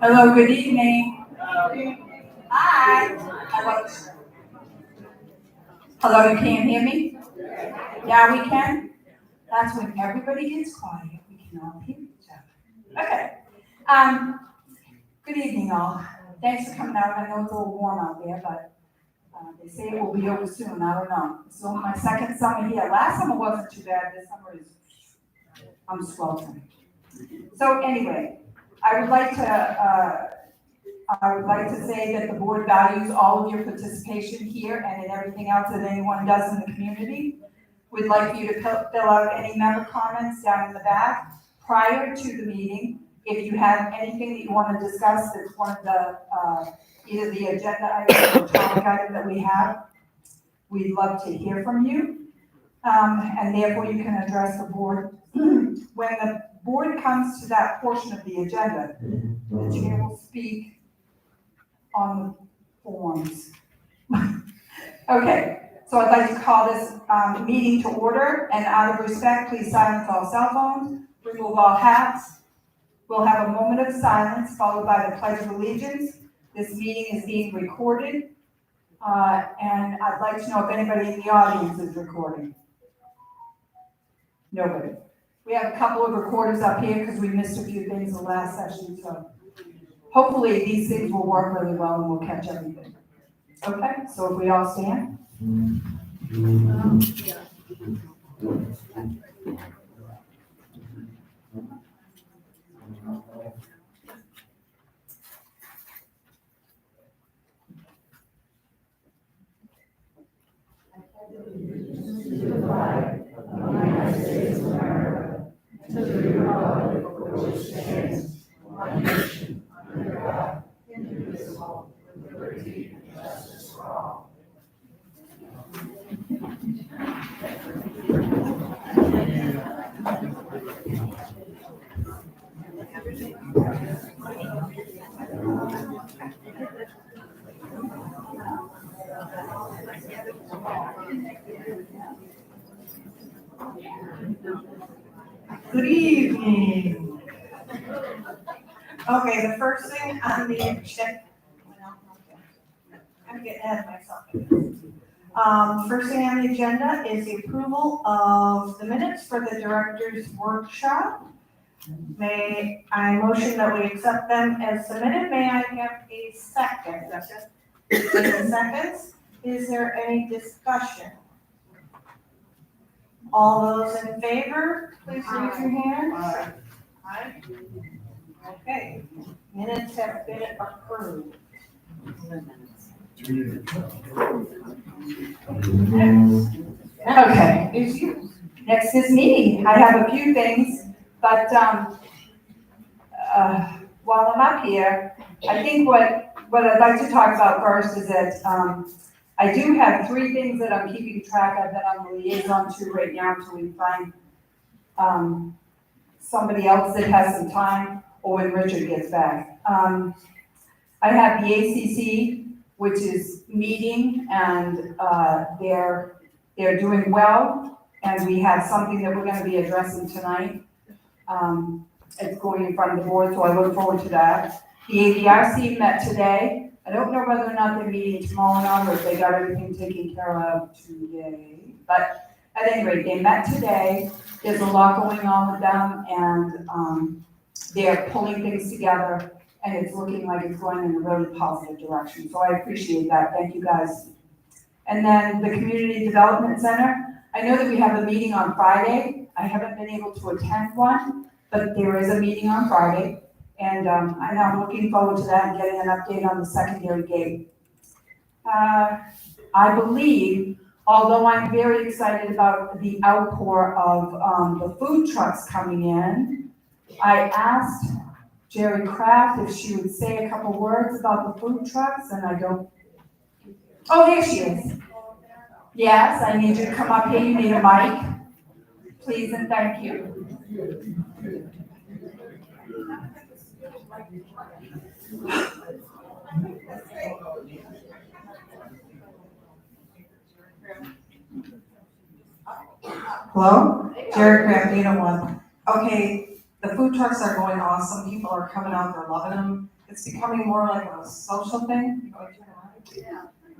Hello, good evening. Hi. Hello, you can't hear me? Yeah, we can. That's when everybody gets quiet. We can all hear each other. Okay. Good evening, all. Thanks for coming out. I know it's a little warm out there, but they say it will be over soon. I don't know. So my second summer here. Last summer wasn't too bad. This summer is, I'm sweltering. So anyway, I would like to say that the board values all of your participation here and in everything else that anyone does in the community. We'd like you to fill out any member comments down in the back prior to the meeting. If you have anything that you want to discuss that's one of the, either the agenda item or topic item that we have, we'd love to hear from you. And therefore you can address the board. When the board comes to that portion of the agenda, the chair will speak on the forms. Okay, so I'd like to call this meeting to order, and out of respect, please silence all cell phones, remove all hats. We'll have a moment of silence followed by the Pledge of Allegiance. This meeting is being recorded, and I'd like to know if anybody in the audience is recording. Nobody. We have a couple of recorders up here because we missed a few things the last session, so hopefully these things will work really well and we'll catch everything. Okay, so if we all stand. To the flag of the United States of America, to the republic for which stands one nation under God, indivisible, with liberty and justice for all. Good evening. Okay, the first thing on the agenda, I'm getting ahead of myself. First thing on the agenda is the approval of the minutes for the director's workshop. May I motion that we accept them as submitted? May I have a second? Seconds. Is there any discussion? All those in favor, please raise your hand. Aye. Okay, minutes have been approved. Okay, next is me. I have a few things, but while I'm up here, I think what I'd like to talk about first is that I do have 3 things that I'm keeping track of that I'm the liaison to right now until we find somebody else that has some time or when Richard gets back. I have the ACC, which is meeting, and they're doing well, and we have something that we're going to be addressing tonight. It's going in front of the board, so I look forward to that. The ADRC met today. I don't know whether or not they're meeting tomorrow or not, or if they got everything taken care of today. But at any rate, they met today. There's a lot going on with them, and they're pulling things together, and it's looking like it's going in a really positive direction. So I appreciate that. Thank you, guys. And then the Community Development Center. I know that we have a meeting on Friday. I haven't been able to attend one, but there is a meeting on Friday. And I'm looking forward to that and getting an update on the secondary gate. I believe, although I'm very excited about the outpour of the food trucks coming in, I asked Jerry Kraft if she would say a couple words about the food trucks, and I don't. Oh, there she is. Yes, I need you to come up here. You need a mic, please, and thank you. Hello? Jerry Kraft, 801. Okay, the food trucks are going awesome. People are coming out, they're loving them. It's becoming more like a social thing.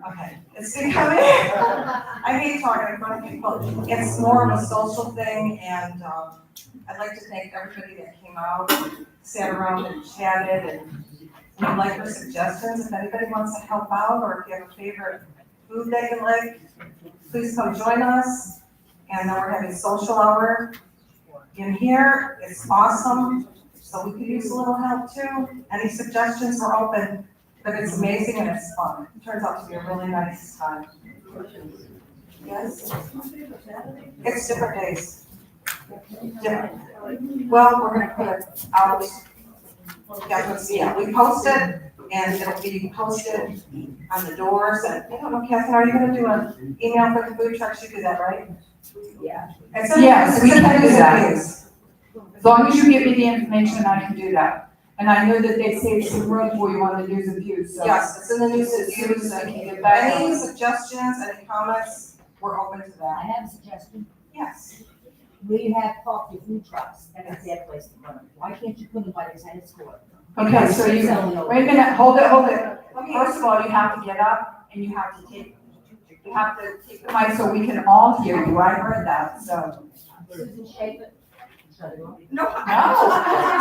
Okay, it's becoming, I hate talking in front of people. It's more of a social thing, and I'd like to thank everybody that came out, sat around and chatted, and would like your suggestions. If anybody wants to help out, or if you have a favorite food that you like, please come join us. And then we're having social hour in here. It's awesome, so we could use a little help too. Any suggestions, we're open, but it's amazing and it's fun. It turns out to be a really nice time. Yes? It's different days. Different. Well, we're gonna put it out. Yeah, we post it, and it'll be posted on the doors, and I don't know, Catherine, are you gonna do an email for the food trucks? You do that, right? Yeah. Yes, we can do that. As As long as you give me the information, I can do that. And I know that they saved some room for you on the news and views, so. Yes, it's in the news, As soon as I and can get back on any it. suggestions, any comments, we're open to I that. have a suggestion. Yes. We have parked your food trucks, that is their place to put them. Why can't you put them by the tennis court? Okay, so you, wait a minute, hold it. First of all, you have to get up and you have to take the mic so we can all hear you. I heard that, so. Susan Schaefer. No.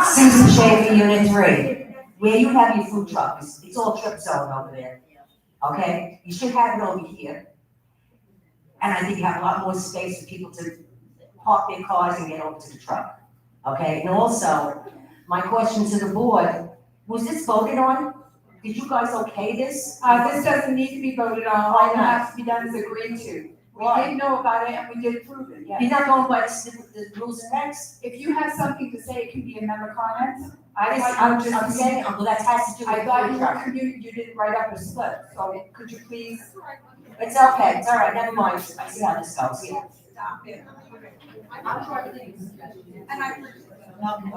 Susan Schaefer, Unit 3, where you have your food trucks, it's all trip zone over there, okay? You should have it over here. And I think you have a lot more space for people to park their cars and get over to the truck, okay? And also, my question to the board, was this voted on? Did you guys okay this? This doesn't need to be voted on. All that has to be done is agreed to. We Why? did know about it and we did approve it, yes. You're not going by the rules and regs? If you have something to say, it can be a member comment. I'm saying, well, that has to do with I thought food you truck. you didn't write up a slip, so could you please? It's okay, it's all right, never mind, I see how this goes, yeah.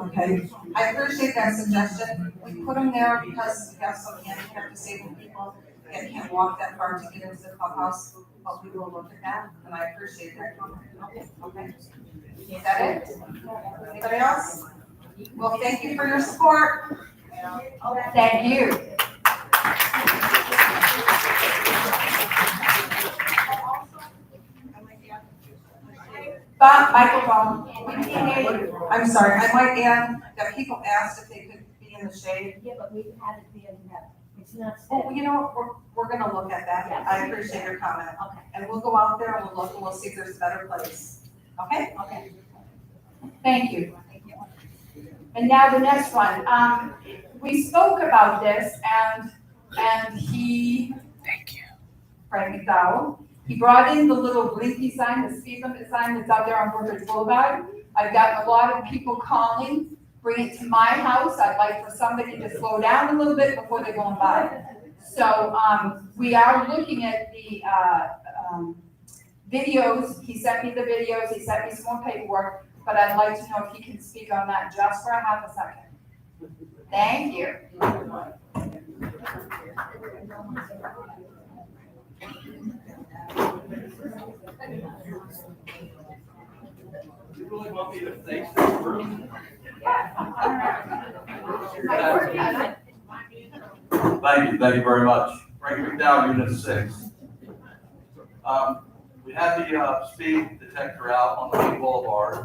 Okay, I appreciate that suggestion. We put them there because we have some handicapped disabled people that can't walk that far to get into the clubhouse, but we will look at that, and I appreciate that comment. Okay. Is that it? Anybody else? Well, thank you for your support. Thank you. Microphone. We can't hear you. I'm sorry, I might add that people asked if they could be in the shade. Yeah, but we've had it there, it's not. Oh, you know what, we're gonna look at that. Yeah. I appreciate your comment. Okay, And we'll go out there and we'll look and we'll see if there's a better place. Okay? okay. Thank you. And now the next one. We spoke about this and he. Thank you. Fred McDowell. He brought in the little blinky sign, the speed limit sign that's out there on Brookridge Boulevard. I've gotten a lot of people calling, bring it to my house. I'd like for somebody to slow down a little bit before they're going by. So, we are looking at the, videos. He sent me the videos, he sent me some more paperwork, but I'd like to know if he can speak on that just for a half a second. Thank you. You really want me to thank this person? Thank you very much. Frank McDowell, Unit 6. We had the speed detector out on the main boulevard.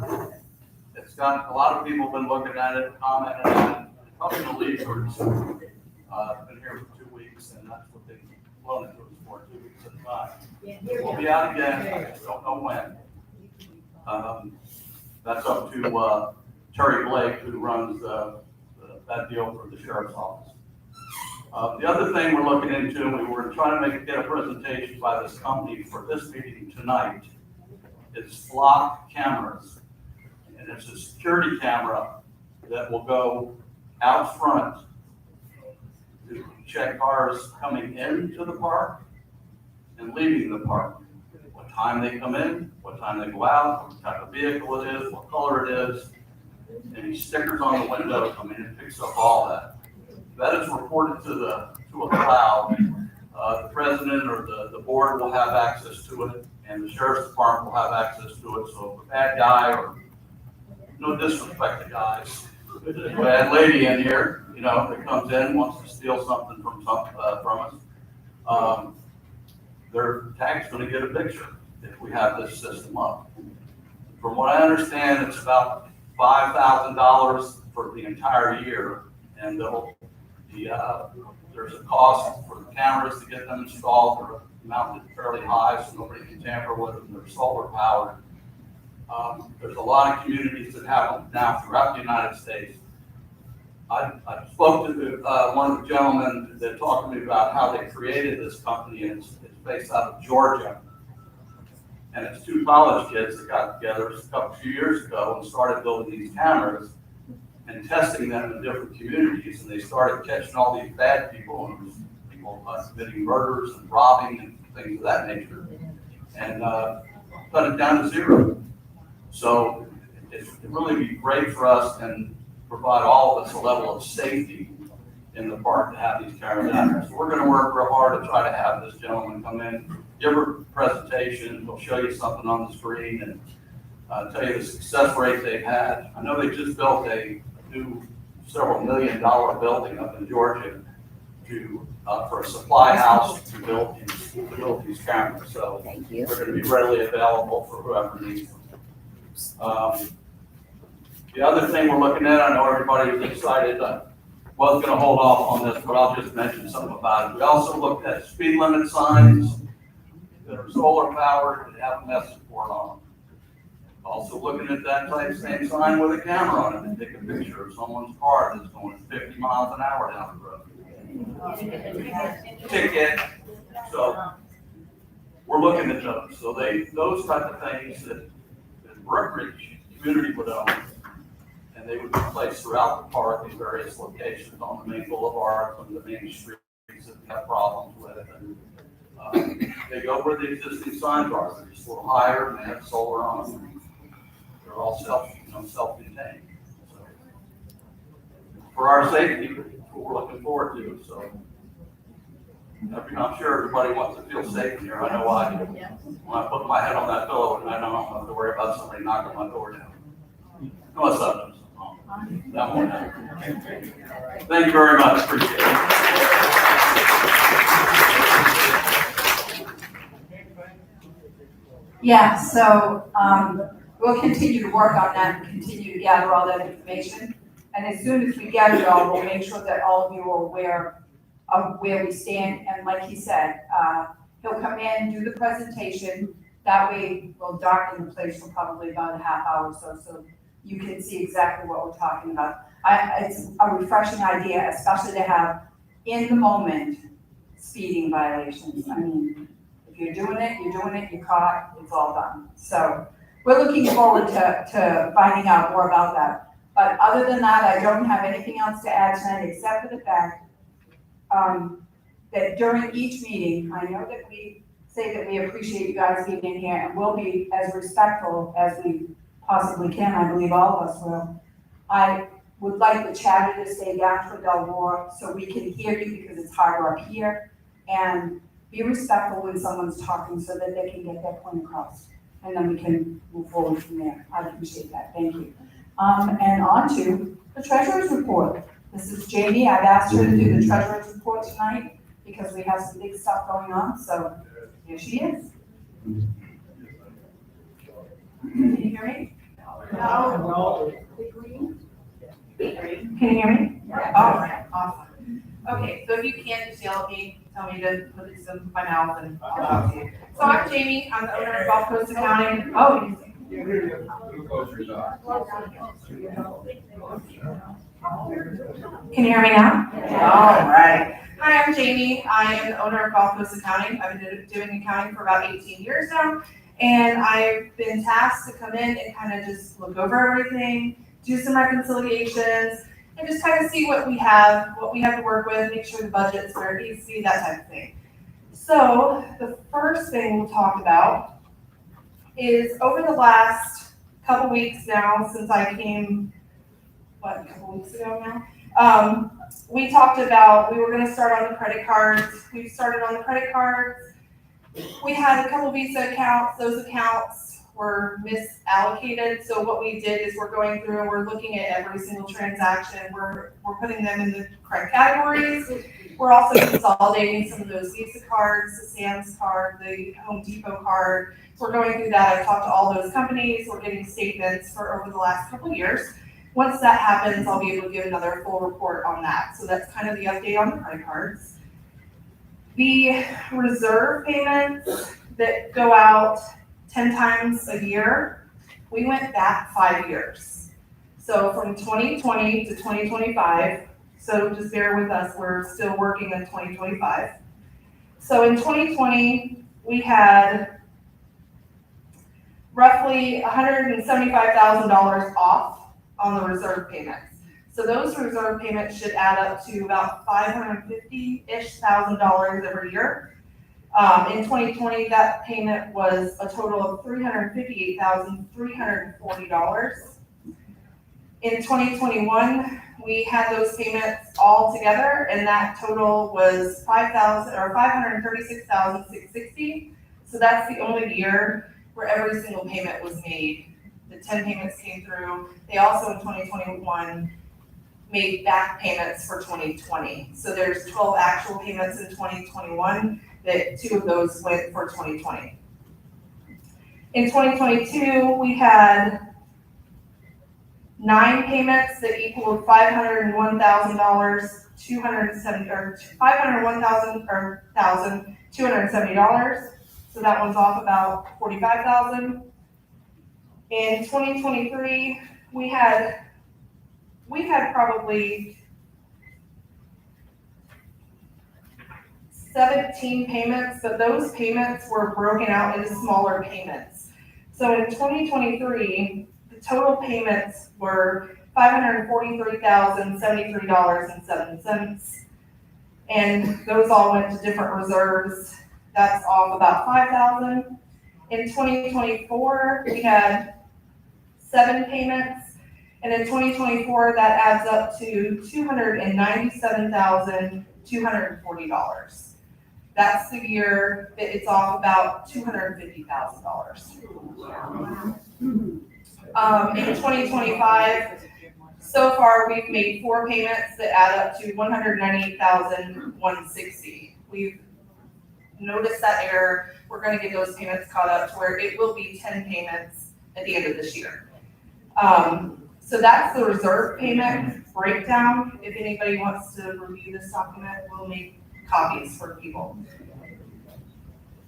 It's got, a lot of people have been looking at it, commenting on it. Talking to leaders, been here for 2 weeks, and that's what they've loaned it to us for, 2 weeks at a time. We'll be out again, we don't know when. That's up to Terry Blake, who runs that deal for the sheriff's office. The other thing we're looking into, and we were trying to get a presentation by this company for this meeting tonight, is flock cameras. And it's a security camera that will go out front to check cars coming into the park and leaving the park. What time they come in, what time they go out, what type of vehicle it is, what color it is, any stickers on the window. I mean, it picks up all that. That is reported to a cloud. The president or the board will have access to it, and the sheriff's department will have access to it. So if a bad guy, or no disrespect to guys, a bad lady in here, you know, that comes in, wants to steal something from us, their tag's gonna get a picture if we have this system up. From what I understand, it's about $5,000 for the entire year, and there's a cost for the cameras to get them installed. They're mounted fairly high, so nobody can tamper with them. They're solar powered. There's a lot of communities that have them now throughout the United States. I spoke to one of the gentlemen that talked to me about how they created this company, and it's based out of Georgia. And it's two college kids that got together a few years ago and started building these cameras and testing them in different communities. And they started catching all these bad people, and people committing murders and robbing and things of that nature, and cut it down to zero. So it'd really be great for us and provide all of us a level of safety in the park to have these cameras out there. So we're going to work real hard to try to have this gentleman come in, give a presentation. He'll show you something on the screen and tell you the success rate they've had. I know they just built a new several $1 million building up in Georgia for a supply house to build these cameras. So they're going to be readily available for whoever needs them. The other thing we're looking at, I know everybody is excited. I was going to hold off on this, but I'll just mention something about it. We also looked at speed limit signs that are solar powered and have a message board on them. Also looking at that same sign with a camera on it and take a picture of someone's car that's going 50 miles an hour down the road. Ticket. So we're looking at those. So those type of things that Brookridge community would own, and they would be placed throughout the park in various locations on the main boulevard, on the main streets that we have problems with. And they go where the existing signs are. They're just a little higher and they have solar on them. They're all self-contained. So for our safety, that's what we're looking forward to. So I'm sure everybody wants to feel safe in here. I know I do. When I put my head on that pillow, and I don't have to worry about somebody knocking my door down. Unless I do. That won't happen. Thank you very much. Appreciate it. Yeah, so we'll continue to work on that and continue to gather all that information. And as soon as we gather it all, we'll make sure that all of you are aware of where we stand. And like he said, he'll come in, do the presentation. That way we'll darken the place for probably about a half hour or so you can see exactly what we're talking about. It's a refreshing idea, especially to have in the moment speeding violations. I mean, if you're doing it, you're caught, it's all done. So we're looking forward to finding out more about that. But other than that, I don't have anything else to add tonight except for the fact that during each meeting, I know that we say that we appreciate you guys being in here and we'll be as respectful as we possibly can. I believe all of us will. I would like the chatter to stay down for Del War so we can hear you because it's harder up here, and be respectful when someone's talking so that they can get their point across. And then we can move forward from there. I appreciate that. Thank you. And on to the treasurer's report. This is Jamie. I've asked her to do the treasurer's report tonight because we have some big stuff going on. So here she is. Can you hear me? No. Can you hear me? Yeah. All right. Awesome. Okay, so if you can't just yell at me, tell me to put this in my mouth and I'll talk to you. So I'm Jamie. I'm the owner of Gulf Coast Accounting. Oh, can you hear me now? All right. Hi, I'm Jamie. I am the owner of Gulf Coast Accounting. I've been doing accounting for about 18 years now. And I've been tasked to come in and kind of just look over everything, do some reconciliations, and just kind of see what we have to work with, make sure the budget's where it needs to be, that type of thing. So the first thing we'll talk about is over the last couple weeks now, since I came, a couple weeks ago now, we talked about, we were gonna start on the credit cards. We've started on the credit cards. We had a couple Visa accounts. Those accounts were misallocated. So what we did is we're going through and we're looking at every single transaction. We're putting them in the correct categories. We're also consolidating some of those Visa cards, the Sam's card, the Home Depot card. We're going through that. I've talked to all those companies. We're getting statements for over the last couple of years. Once that happens, I'll be able to give another full report on that. So that's kind of the update on the credit cards. The reserve payments that go out 10 times a year, we went back 5 years. So from 2020 to 2025, so just bear with us, we're still working in 2025. So in 2020, we had roughly $175,000 off on the reserve payments. So those reserve payments should add up to about $550-ish thousand every year. In 2020, that payment was a total of $358,340. In 2021, we had those payments all together, and that total was $536,660. So that's the only year where every single payment was made. The 10 payments came through. They also in 2021 made back payments for 2020. So there's 12 actual payments in 2021 that 2 of those went for 2020. In 2022, we had 9 payments that equaled $501,270. So that one's off about $45,000. In 2023, we had probably 17 payments, but those payments were broken out into smaller payments. So in 2023, the total payments were $543,073.07. And those all went to different reserves. That's off about $5,000. In 2024, we had 7 payments. And in 2024, that adds up to $297,240. That's the year that it's off about $250,000. In 2025, so far we've made 4 payments that add up to $198,160. We've noticed that error. We're going to get those payments caught up to where it will be 10 payments at the end of this year. So that's the reserve payment breakdown. If anybody wants to review this document, we'll make copies for people.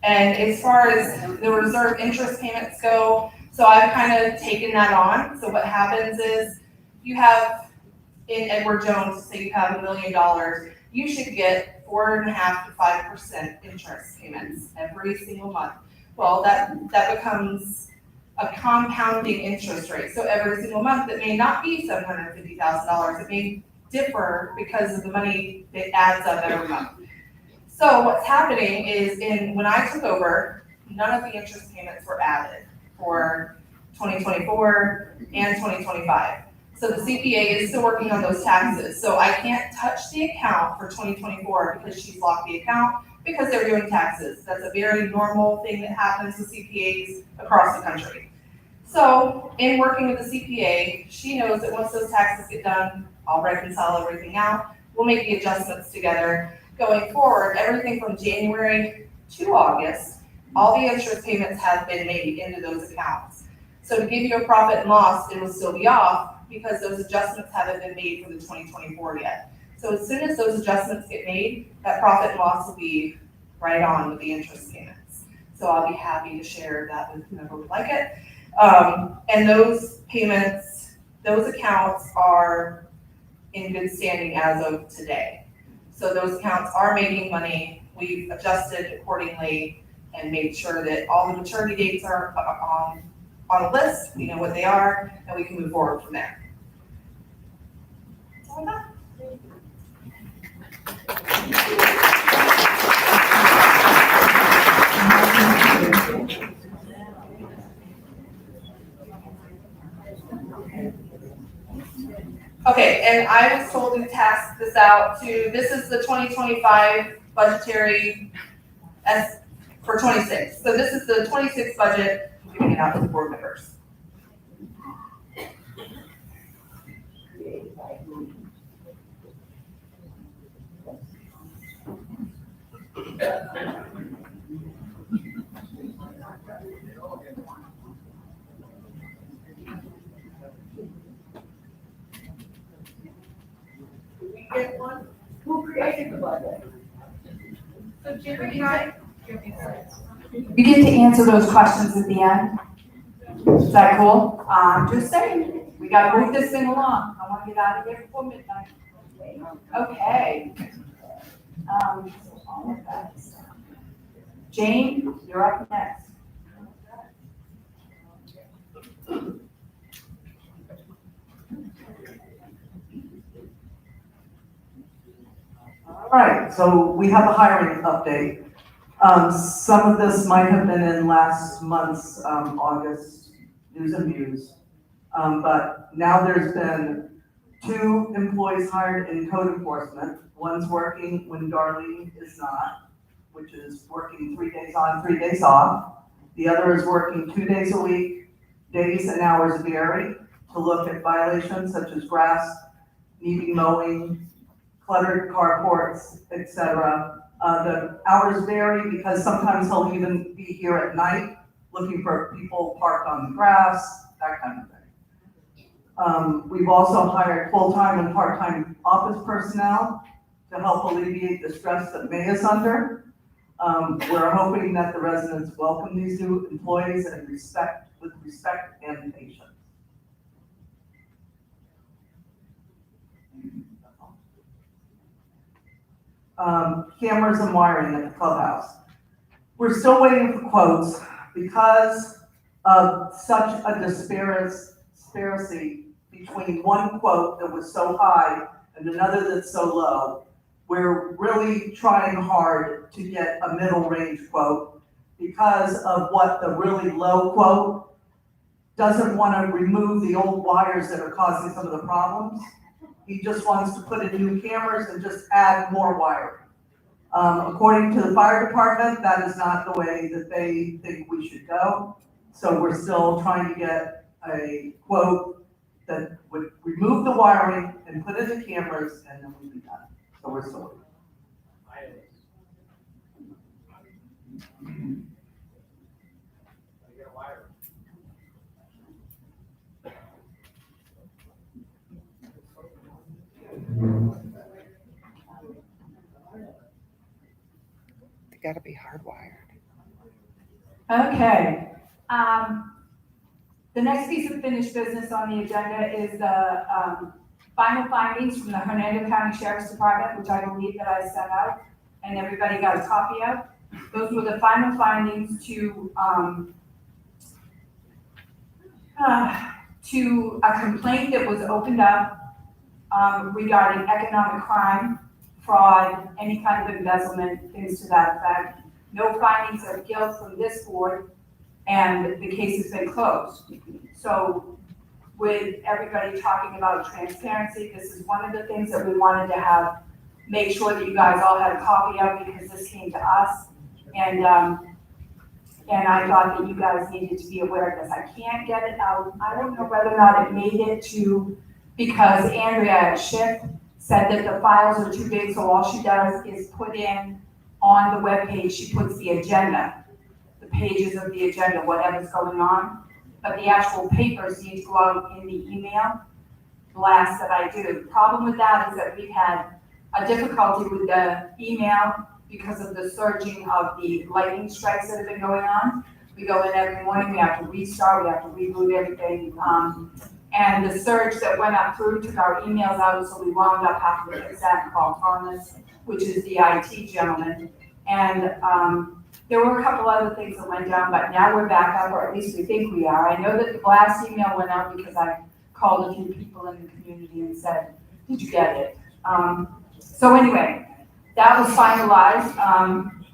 And as far as the reserve interest payments go, so I've kind of taken that on. So what happens is you have, in Edward Jones, say you have $1 million, you should get 4.5% to 5% interest payments every single month. Well, that becomes a compounding interest rate. So every single month, it may not be $750,000. It may differ because of the money that adds up every month. So what's happening is when I took over, none of the interest payments were added for 2024 and 2025. So the CPA is still working on those taxes. So I can't touch the account for 2024 because she's locked the account because they're doing taxes. That's a very normal thing that happens with CPAs across the country. So in working with the CPA, she knows that once those taxes get done, I'll reconcile everything out. We'll make the adjustments together. Going forward, everything from January to August, all the interest payments have been made into those accounts. So to give you a profit and loss, it will still be off because those adjustments haven't been made for the 2024 yet. So as soon as those adjustments get made, that profit and loss will be right on with the interest payments. So I'll be happy to share that with whoever would like it. And those payments, those accounts are in good standing as of today. So those accounts are making money. We've adjusted accordingly and made sure that all the maturity dates are on a list. We know what they are, and we can move forward from there. all we're done. Okay, and I was told to task this out to, this is the 2025 budgetary as for 26. So this is the 26 budget, I'm giving it out to the board members. We get one, who created the budget? So Jerry and I, You get to answer those questions at the end. Is that cool? Just saying, we gotta move this thing along. I wanna get out of here before midnight. Okay. All of that stuff. Jane, you're up next. All right, so we have a hiring update. Some of this might have been in last month's August news and views. But now there's been 2 employees hired in code enforcement. One's working when Darlene is not, which is working 3 days on, 3 days off. The other is working 2 days a week, days and hours vary, to look at violations such as grass, needing mowing, cluttered carports, etc. The hours vary because sometimes he'll even be here at night looking for people parked on the grass, that kind of thing. We've also hired full-time and part-time office personnel to help alleviate the stress that May is under. We're hoping that the residents welcome these new employees and with respect and patience. Cameras and wiring at the clubhouse. We're still waiting for quotes because of such a disparity between one quote that was so high and another that's so low. We're really trying hard to get a middle range quote because of what the really low quote doesn't want to remove the old wires that are causing some of the problems. He just wants to put in new cameras and just add more wiring. According to the fire department, that is not the way that they think we should go. So we're still trying to get a quote that would remove the wiring and put in the cameras, and then we'd be done. So we're still waiting. They gotta be hardwired. Okay. The next piece of finished business on the agenda is the final findings from the Hernando County Sheriff's Department, which I believe that I sent out and everybody got a copy of. Those were the final findings to a complaint that was opened up regarding economic crime, fraud, any kind of embezzlement, things to that effect. No findings of guilt from this board, and the case has been closed. So with everybody talking about transparency, this is one of the things that we wanted to have, make sure that you guys all had a copy of because this came to us. And I thought that you guys needed to be aware of this. I can't get it out. I don't know whether or not it made it to, because Andrea at Shift said that the files are too big, so all she does is put in on the webpage, she puts the agenda, the pages of the agenda, whatever's going on. But the actual papers need to go out in the email blast that I do. The problem with that is that we've had a difficulty with the email because of the surging of the lightning strikes that have been going on. We go in every morning, we have to restart, we have to reboot everything. And the surge that went up through took our emails out, so we wound up having to fix that and call Thomas, which is the IT gentleman. And there were a couple other things that went down, but now we're back up, or at least we think we are. I know that the blast email went out because I called a few people in the community and said, Did you get it? So anyway, that was finalized.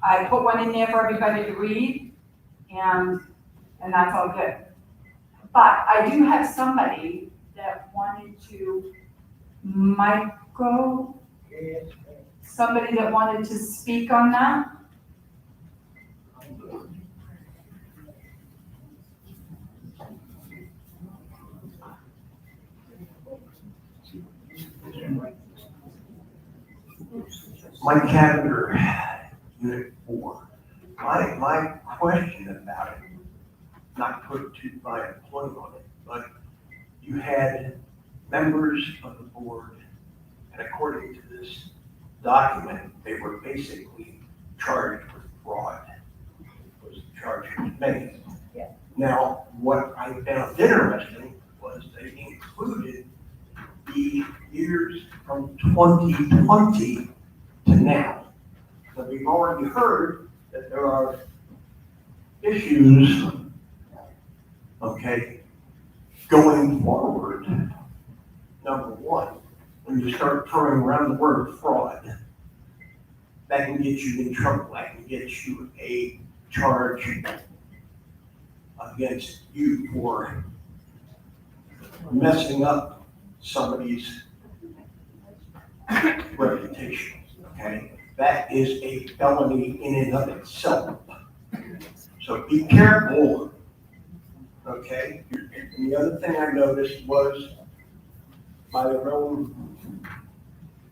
I put one in there for everybody to read, and that's all good. But I do have somebody that wanted to, somebody that wanted to speak on that. Mike Cavender, Unit 4. My question about it, not put too fine a point on it, but you had members of the board, and according to this document, they were basically charged with fraud. Was the charge made. Yeah. Now, what I found interesting was they included the years from 2020 to now. So we've already heard that there are issues, okay, going forward. Number one, when you start throwing around the word fraud, that can get you in trouble. That can get you a charge against you for messing up somebody's reputation, okay? That is a felony in and of itself. So be careful, okay? And the other thing I noticed was by their own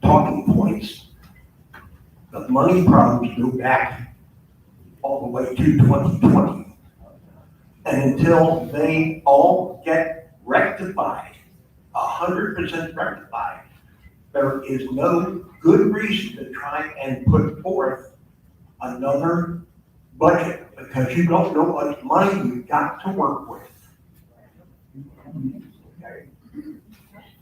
talking points, the money problems go back all the way to 2020. And until they all get rectified, 100% rectified, there is no good reason to try and put forth another budget because you don't know what money you've got to work with. Okay?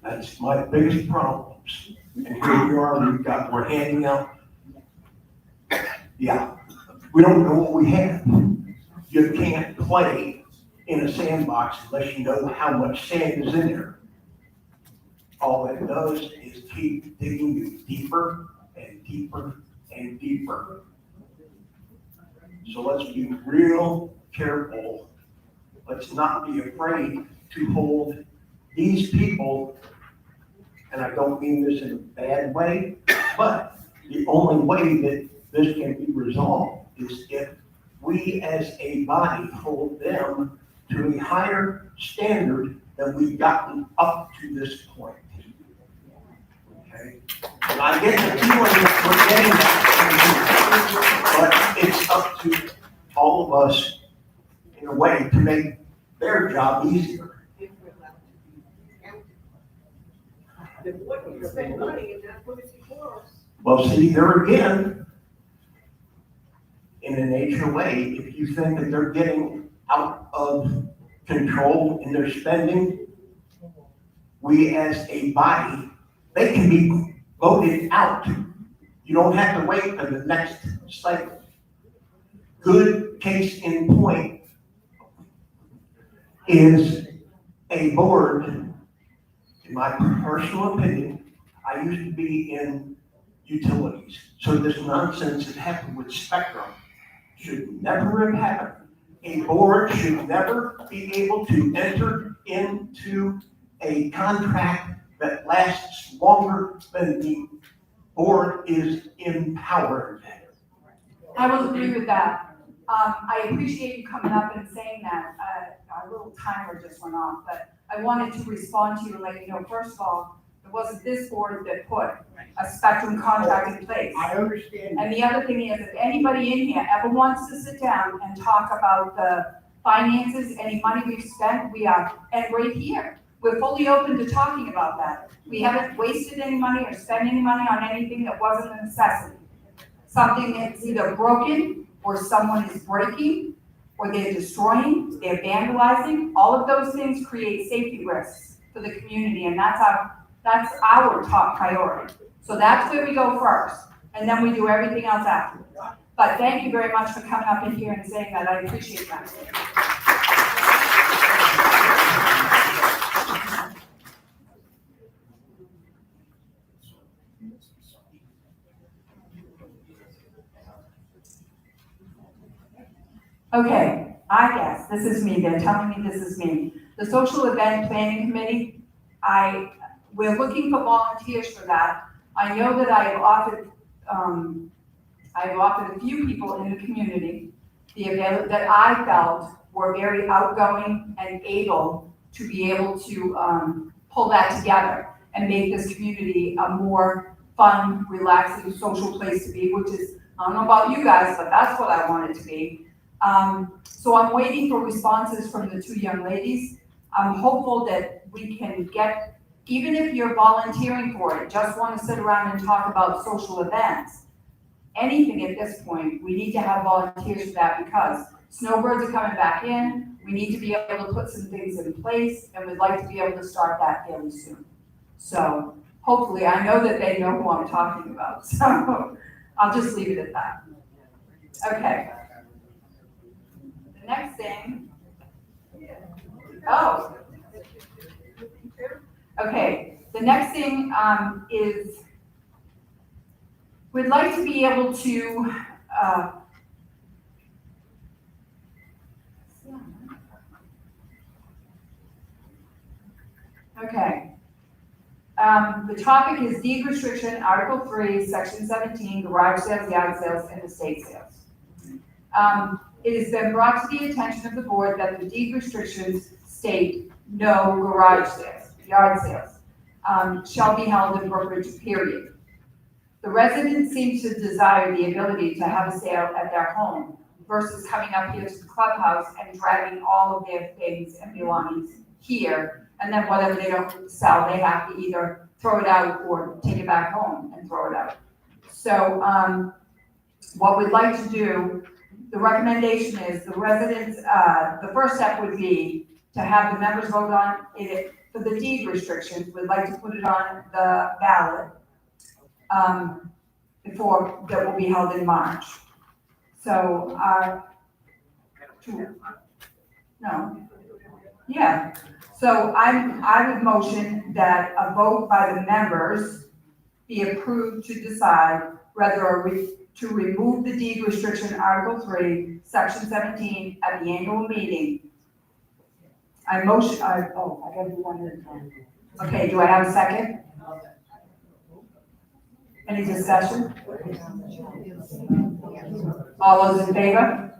That's my biggest problems. And here we are, we're handing out. Yeah, we don't know what we have. You can't play in a sandbox unless you know how much sand is in there. All it does is keep digging you deeper and deeper and deeper. So let's be real careful. Let's not be afraid to hold these people, and I don't mean this in a bad way, but the only way that this can be resolved is if we as a body hold them to a higher standard than we've gotten up to this point. Okay? And I get the feeling that we're getting that, but it's up to all of us in a way to make their job easier. Well, see, there again, in an HOA, if you think that they're getting out of control in their spending, we as a body, they can be voted out. You don't have to wait for the next cycle. Good case in point is a board, in my personal opinion. I used to be in utilities, so this nonsense that happened with Spectrum should never have happened. A board should never be able to enter into a contract that lasts longer than the board is empowered. I will agree with that. I appreciate you coming up and saying that. Our little timer just went off, but I wanted to respond to you and let you know, first of all, it wasn't this board that put a Spectrum contract in place. I understand. And the other thing is, if anybody in here ever wants to sit down and talk about the finances, any money we've spent, we are, and right here, we're fully open to talking about that. We haven't wasted any money or spent any money on anything that wasn't a necessity. Something that's either broken, or someone is breaking, or they're destroying, they're vandalizing. All of those things create safety risks for the community, and that's our top priority. So that's where we go first, and then we do everything else after. But thank you very much for coming up in here and saying that. I appreciate that. Okay, I guess, this is me, they're telling me this is me. The social event planning committee, we're looking for volunteers for that. I know that I've offered a few people in the community that I felt were very outgoing and able to be able to pull that together and make this community a more fun, relaxing, social place to be, which is, I don't know about you guys, but that's what I want it to be. So I'm waiting for responses from the two young ladies. I'm hopeful that we can get, even if you're volunteering for it, just want to sit around and talk about social events, anything at this point, we need to have volunteers for that because snowbirds are coming back in. We need to be able to put some things in place and we'd like to be able to start that fairly soon. So hopefully, I know that they know who I'm talking about, so I'll just leave it at that. Okay. The next thing. Oh. Okay, the next thing is we'd like to be able to okay. The topic is deed restriction, Article 3, Section 17, garage sales, yard sales, and estate sales. It has been brought to the attention of the board that the deed restrictions state no garage sales, yard sales, shall be held in Brookridge, period. The residents seem to desire the ability to have a sale at their home versus coming up here to the clubhouse and dragging all of their things and belongings here. And then whatever they don't sell, they have to either throw it out or take it back home and throw it out. So what we'd like to do, the recommendation is the residents, the first step would be to have the members vote on it for the deed restrictions. We'd like to put it on the ballot that will be held in March. So So I would motion that a vote by the members be approved to decide whether to remove the deed restriction, Article 3, Section 17 at the annual meeting. I gotta do one at a time. Okay, do I have a second? Any discussion? All those in favor?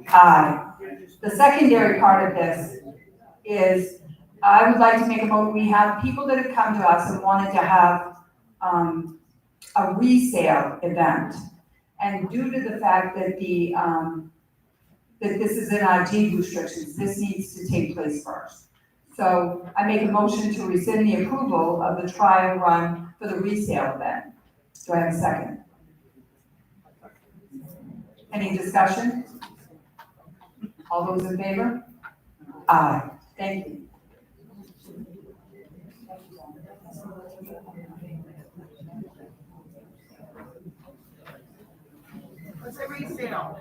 Aye. The secondary part of this is, I would like to make a vote. We have people that have come to us and wanted to have a resale event. And due to the fact that that this is in our deed restrictions, this needs to take place first. So I make a motion to rescind the approval of the trial run for the resale event. Do I have a second? Any discussion? All those in favor? Aye. Thank you. What's a resale?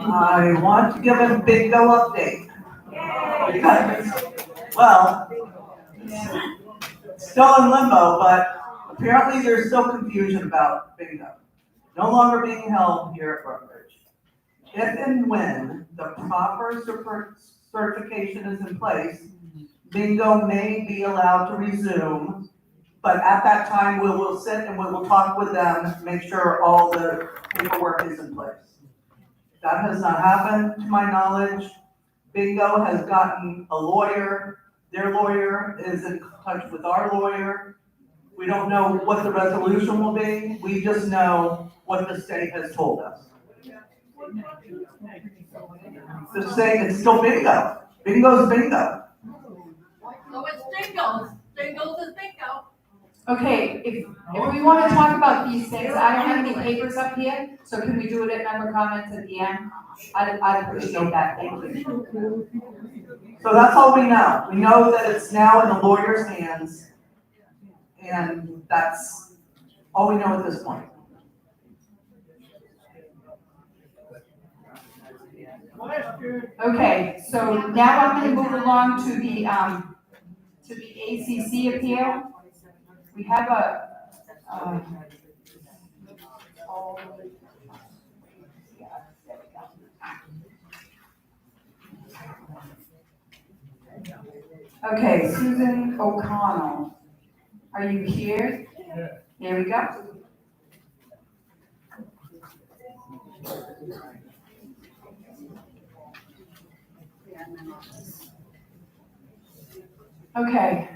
I want to give a bingo update. Because, well, still in limbo, but apparently there's still confusion about bingo. No longer being held here at Brookridge. If and when the proper certification is in place, bingo may be allowed to resume, but at that time, we will sit and we will talk with them, make sure all the paperwork is in place. That has not happened to my knowledge. Bingo has gotten a lawyer. Their lawyer is in touch with our lawyer. We don't know what the resolution will be. We just know what the state has told us. The state is still bingo. Bingo's bingo. So it's Dingo's. Dingo's is bingo. Okay, if we wanna talk about these things, I don't have any papers up here, so can we do it at member comments at the end? I'd appreciate that, thank you. So that's all we know. We know that it's now in the lawyer's hands. And that's all we know at this point. Okay, so now I'm gonna move along to the ACC appeal. We have okay, Susan O'Connell, are you here? There we go. Okay,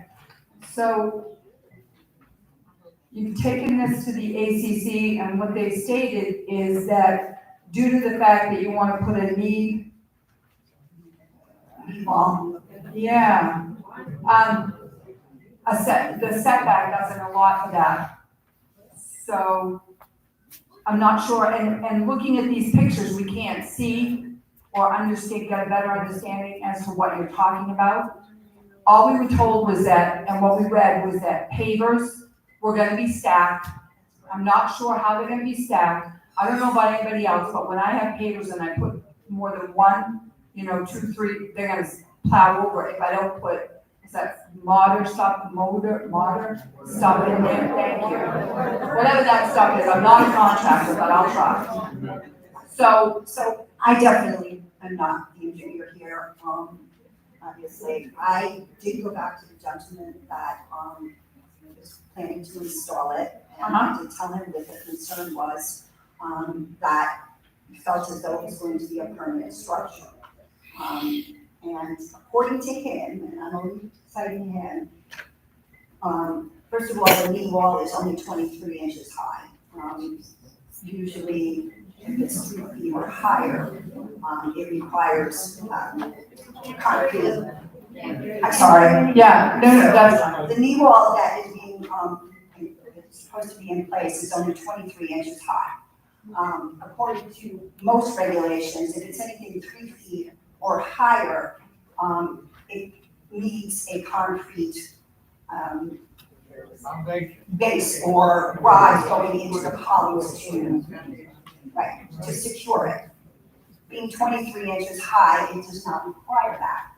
so you've taken this to the ACC, and what they stated is that due to the fact that you want to put a knee, yeah, the setback doesn't allot for that. So I'm not sure, and looking at these pictures, we can't see or understand, get a better understanding as to what you're talking about. All we were told was that, and what we read was that pavers were gonna be stacked. I'm not sure how they're gonna be stacked. I don't know about anybody else, but when I have pavers and I put more than one, 2, 3, they're gonna plow over it. If I don't put, is that mortar stuff in there, thank you. Whatever that stuff is, I'm not a contractor, but I'll try. So I definitely am not the engineer here. Obviously, I did go back to the gentleman that, was planning to install it. And I did tell him what the concern was, that he felt as though it was going to be a permanent structure. And according to him, and I'm only citing him, first of all, the knee wall is only 23 inches high. Usually, if it's 3 feet or higher, it requires concrete. I'm sorry. Yeah, no, that's, The knee wall that is being, it's supposed to be in place is only 23 inches high. According to most regulations, if it's anything 3 feet or higher, it needs a concrete base or rods going into the columns to secure it. Being 23 inches high, it does not require that.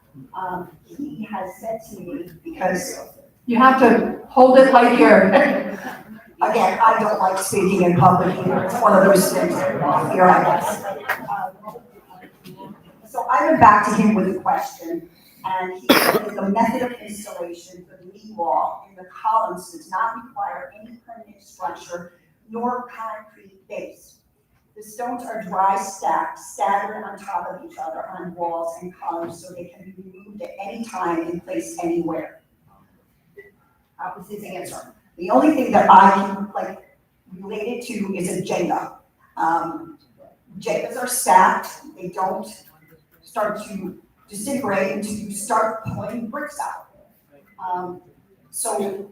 He has said to me, because you have to hold it like you're, again, I don't like speaking in public either. It's one of those things here, I guess. So I went back to him with a question, and he said that the method of installation for the knee wall in the columns does not require any permanent structure nor concrete base. The stones are dry stacked, staggered on top of each other on walls and columns, so they can be removed at any time and placed anywhere. That was his answer. The only thing that I can relate it to is a Jenga. Jengas are stacked; they don't start to disintegrate until you start pulling bricks out. So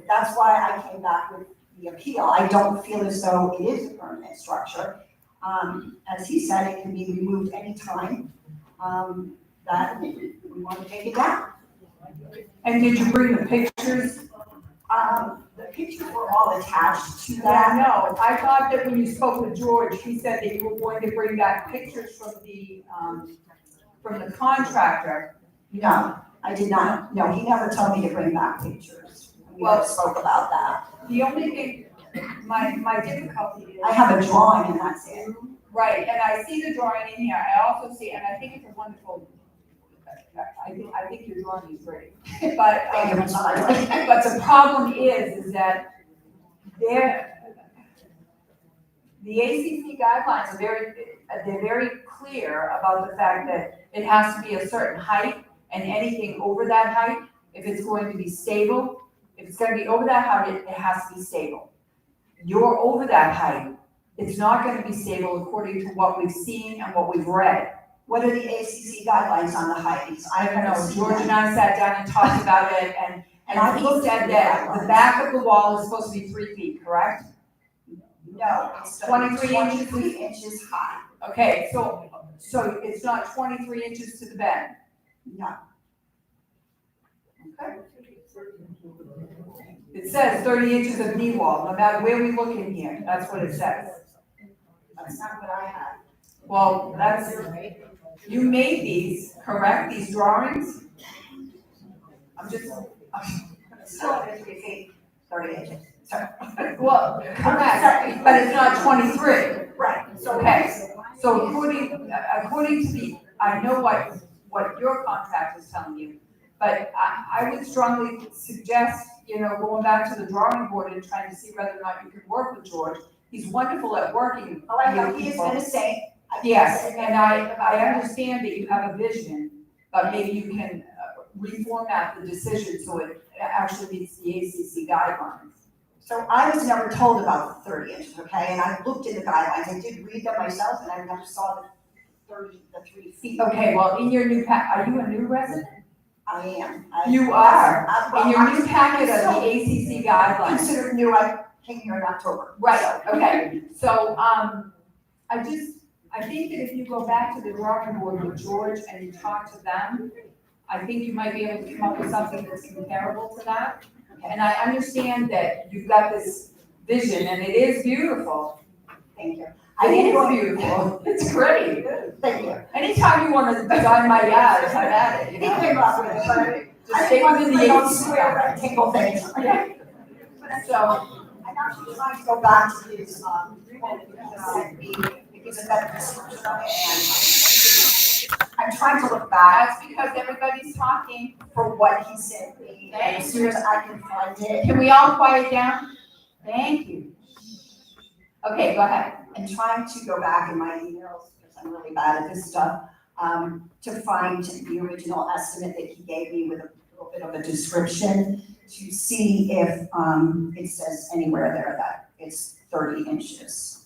that's why I came back with the appeal. I don't feel as though it is a permanent structure. As he said, it can be removed anytime that we want to take it down. and did you bring the pictures? The pictures were all attached to Yeah, that. no, I thought that when you spoke with George, he said that you were going to bring back pictures from the contractor. No, I did not. No, he never told me to bring back pictures. We never spoke about that. The only thing, my difficulty is. I have a drawing and that's it. Right, and I see the drawing in here, I also see, and I think it's a wonderful, I think your drawing is great, but, Thank you, Ms. but the problem is that the ACC guidelines are they're very clear about the fact that it has to be a certain height, and anything over that height, if it's going to be stable, if it's gonna be over that height, it has to be stable. You're over that height, it's not gonna be stable according to what we've seen and what we've read. What are the ACC guidelines on the heights? I I don't know, haven't seen George them. and I sat down and talked about it, And he said that the back of the wall is supposed to be 3 feet, correct? No, it's gonna be 23 inches. 23 inches high. Okay, so it's not 23 inches to the bed? No, Okay. It says 30 inches of knee wall, no matter where we look in here, that's what it says. that's not what I have. Well, you made these, correct, these drawings? I'm just, It's still under 3 feet, 30 inches. Sorry. well, correct, but it's not 23. Right, so. Okay. So according to the, I know what your contract is telling you, but I would strongly suggest, going back to the drawing board and trying to see whether or not you can work with George. He's wonderful at working. Oh, I know, he is gonna say. Yes, and I understand that you have a vision, but maybe you can reformat the decision so it actually meets the ACC guidelines. So I was never told about the 30 inches, okay, and I looked in the guidelines, I did read them myself, and I never saw the 3 feet. Okay, well, in your new are you a new resident? I am. You are. Well, In your I'm new packet of still the ACC guidelines. considered new, I came here in October. Right, okay, so, I think that if you go back to the drawing board with George and you talk to them, I think you might be able to come up with something that's comparable to that. And I understand that you've got this vision, and it is beautiful. Thank you. It is beautiful, it's great. Thank you. Anytime you wanna design my yard, I'm at it, He came up with it, but Just I stay didn't want within to the play on ACC. square rectangle things. Yeah. So, I'm actually trying to go back to his, quote that he sent me, because of that description of it, and I'm trying to look back that's because everybody's talking. for what he sent me, and as soon as I can find it, Can we all quiet down? Thank you. Okay, go ahead. and trying to go back in my emails, because I'm really bad at this stuff, to find the original estimate that he gave me with a little bit of a description, to see if, it says anywhere there that it's 30 inches.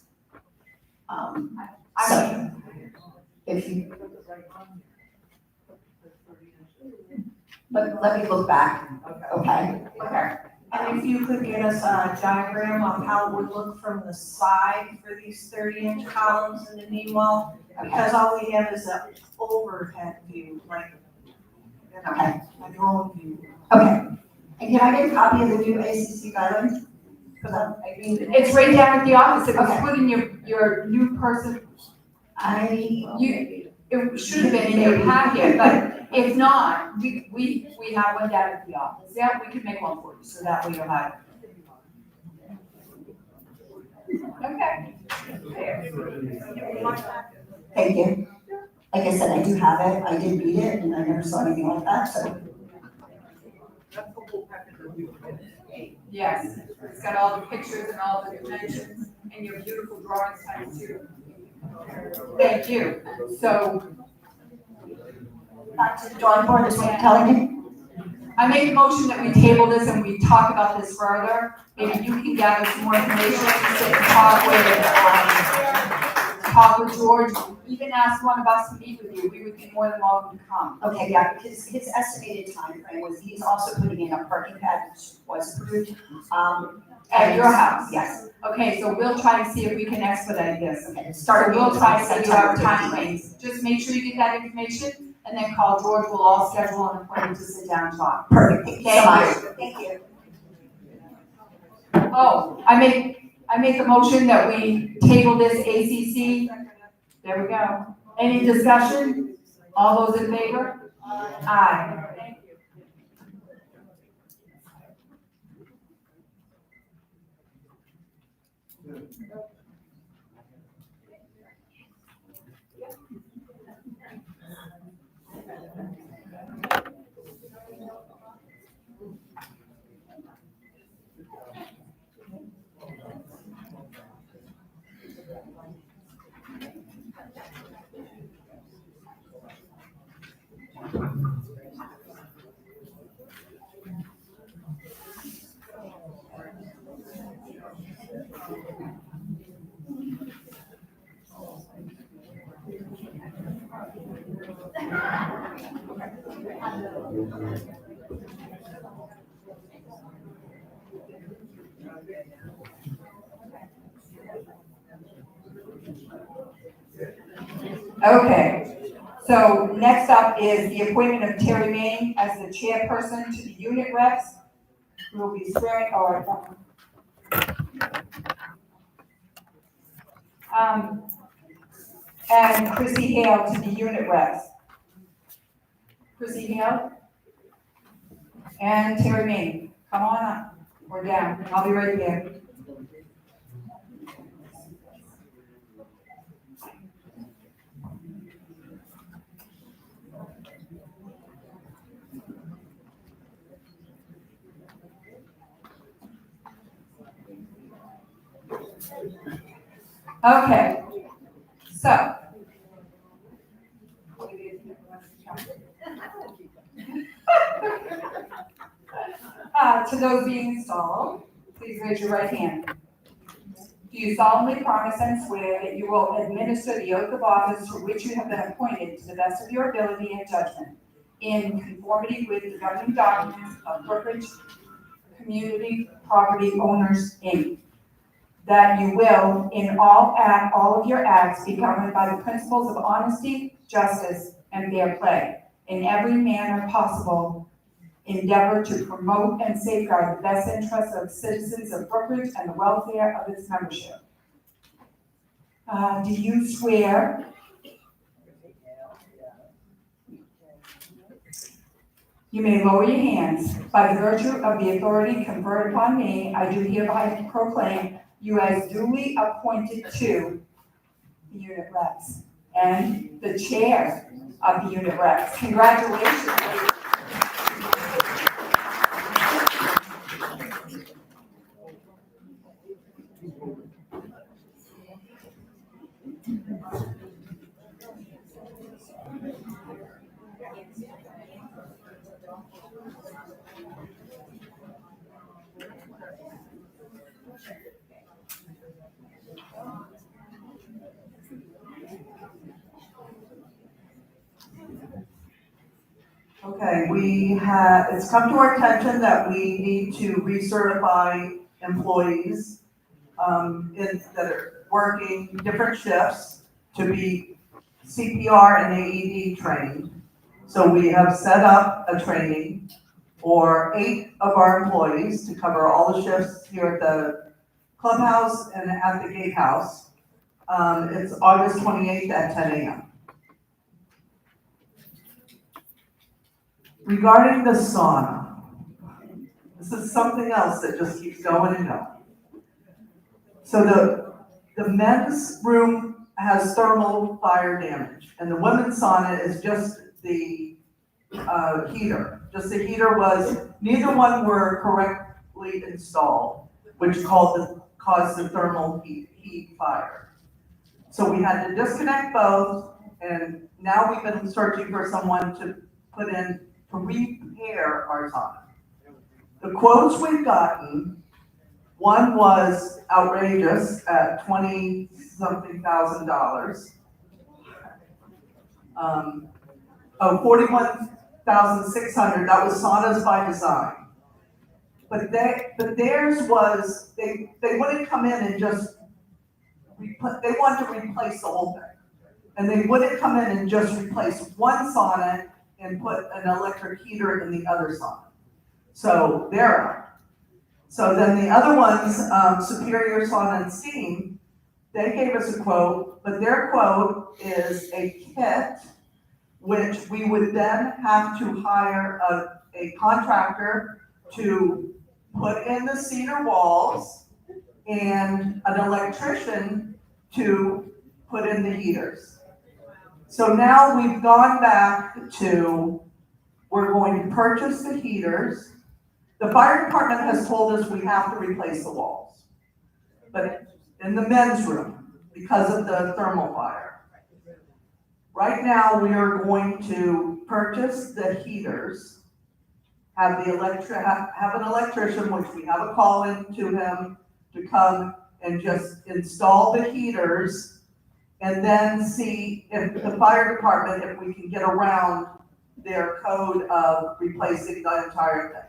So, if you. Let me look back, okay? Okay. And if you could get us a diagram of how it would look from the side for these 30-inch columns in the knee wall, because all we have is an overhead view, like, Okay. a drone view. Okay. And can I get a copy of the new ACC guidelines? Because It's right down at the office. It was Okay. put in your new person. It should have been in your packet, but if not, we have one down at the office. Yeah, we can make one for you, so that way you'll have it. Okay. Thank you. Like I said, I do have it, I did read it, and I never saw anything like that, so. Yes, it's got all the pictures and all the dimensions and your beautiful drawings times too. Thank you. So Back to the drawing board, is what you're telling me? I make a motion that we table this and we talk about this further. Maybe you can gather some more information, sit and talk with George. Even ask one of us to meet with you, we would be more than welcome to come. Okay, yeah, because his estimated time frame was, he's also putting in a parking pad, which was approved, At your house? Yes. Okay, so we'll try to see if we can expedite this. Okay, So start. we'll try to set you our September time 15th. frames. Just make sure you get that information and then call George. We'll all schedule an appointment to sit down and talk. Perfect, thank you so much. Thank Thank you. Oh, I make a motion that we table this ACC. There we go. Any discussion? All those in favor? Aye. Thank you. Okay, so next up is the appointment of Terry Main as the chairperson to the unit reps. We will be swearing, and Chrissy Hale to the unit reps. Chrissy Hale and Terry Main, come on up, or down, I'll be right there. Okay, so. To those being installed, please raise your right hand. Do you solemnly promise and swear that you will administer the oath of office for which you have been appointed to the best of your ability and judgment, in conformity with the governing documents of Brookridge Community Property Owners, Inc.? That you will, in all of your acts, be governed by the principles of honesty, justice, and fair play, in every manner possible, endeavor to promote and safeguard the best interests of citizens of Brookridge and the welfare of its membership. Do you swear? You may lower your hands. By the virtue of the authority conferred upon me, I do hereby proclaim you as duly appointed to the unit reps and the chair of the unit reps. Congratulations, ladies. Okay, it's come to our attention that we need to recertify employees, that are working different shifts to be CPR and AED trained. So we have set up a training for 8 of our employees to cover all the shifts here at the clubhouse and at the gatehouse. It's August 28th at 10 a.m. Regarding the sauna, this is something else that just keeps going and going. So the men's room has thermal fire damage, and the women's sauna is just the heater. Just the heater neither one were correctly installed, which caused the thermal heat fire. So we had to disconnect both, and now we've been searching for someone to repair our sauna. The quotes we've gotten, one was outrageous at $20-something thousand. $41,600, that was saunas by design. But theirs was, they wouldn't come in and just, they wanted to replace the whole thing. And they wouldn't come in and just replace one sauna and put an electric heater in the other sauna. So they're out. So then the other ones, Superior Sauna and Steam, they gave us a quote, but their quote is a kit, which we would then have to hire a contractor to put in the cedar walls and an electrician to put in the heaters. So now we've gone back to, we're going to purchase the heaters. The fire department has told us we have to replace the walls, but in the men's room, because of the thermal fire. Right now, we are going to purchase the heaters, have an electrician, which we have a call in to him to come and just install the heaters, and then see if the fire department, if we can get around their code of replacing the entire thing.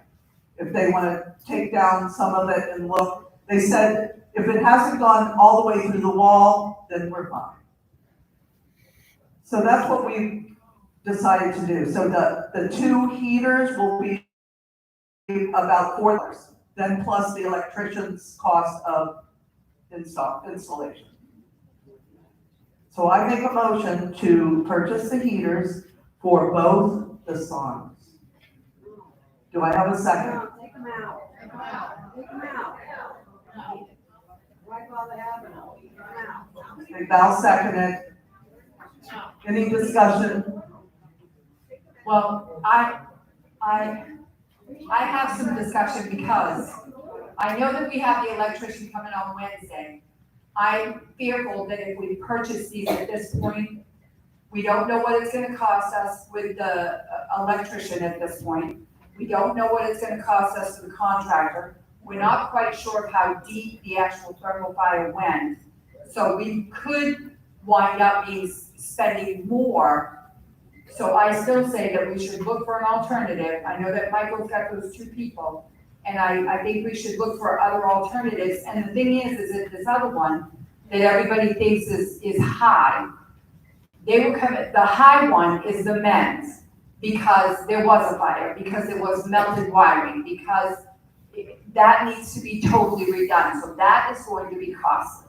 if they wanna take down some of it and look. They said, if it hasn't gone all the way through the wall, then we're fine. So that's what we decided to do. So the two heaters will be about $4, then plus the electrician's cost of installation. So I make a motion to purchase the heaters for both the saunas. Do I have a second? Take them out. Take them out. Take them out. Why bother having them? Take them out. Okay, Val seconded. Any discussion? Well, I have some discussion because I know that we have the electrician coming on Wednesday. I'm fearful that if we purchase these at this point, we don't know what it's gonna cost us with the electrician at this point. We don't know what it's gonna cost us for the contractor. We're not quite sure of how deep the actual thermal fire went. So we could wind up spending more. So I still say that we should look for an alternative. I know that Michael's got those two people, and I think we should look for other alternatives. And the thing is that this other one that everybody thinks is high, they will come, the high one is the men's, because there was a fire, because there was melted wiring, because that needs to be totally redone. So that is going to be costly.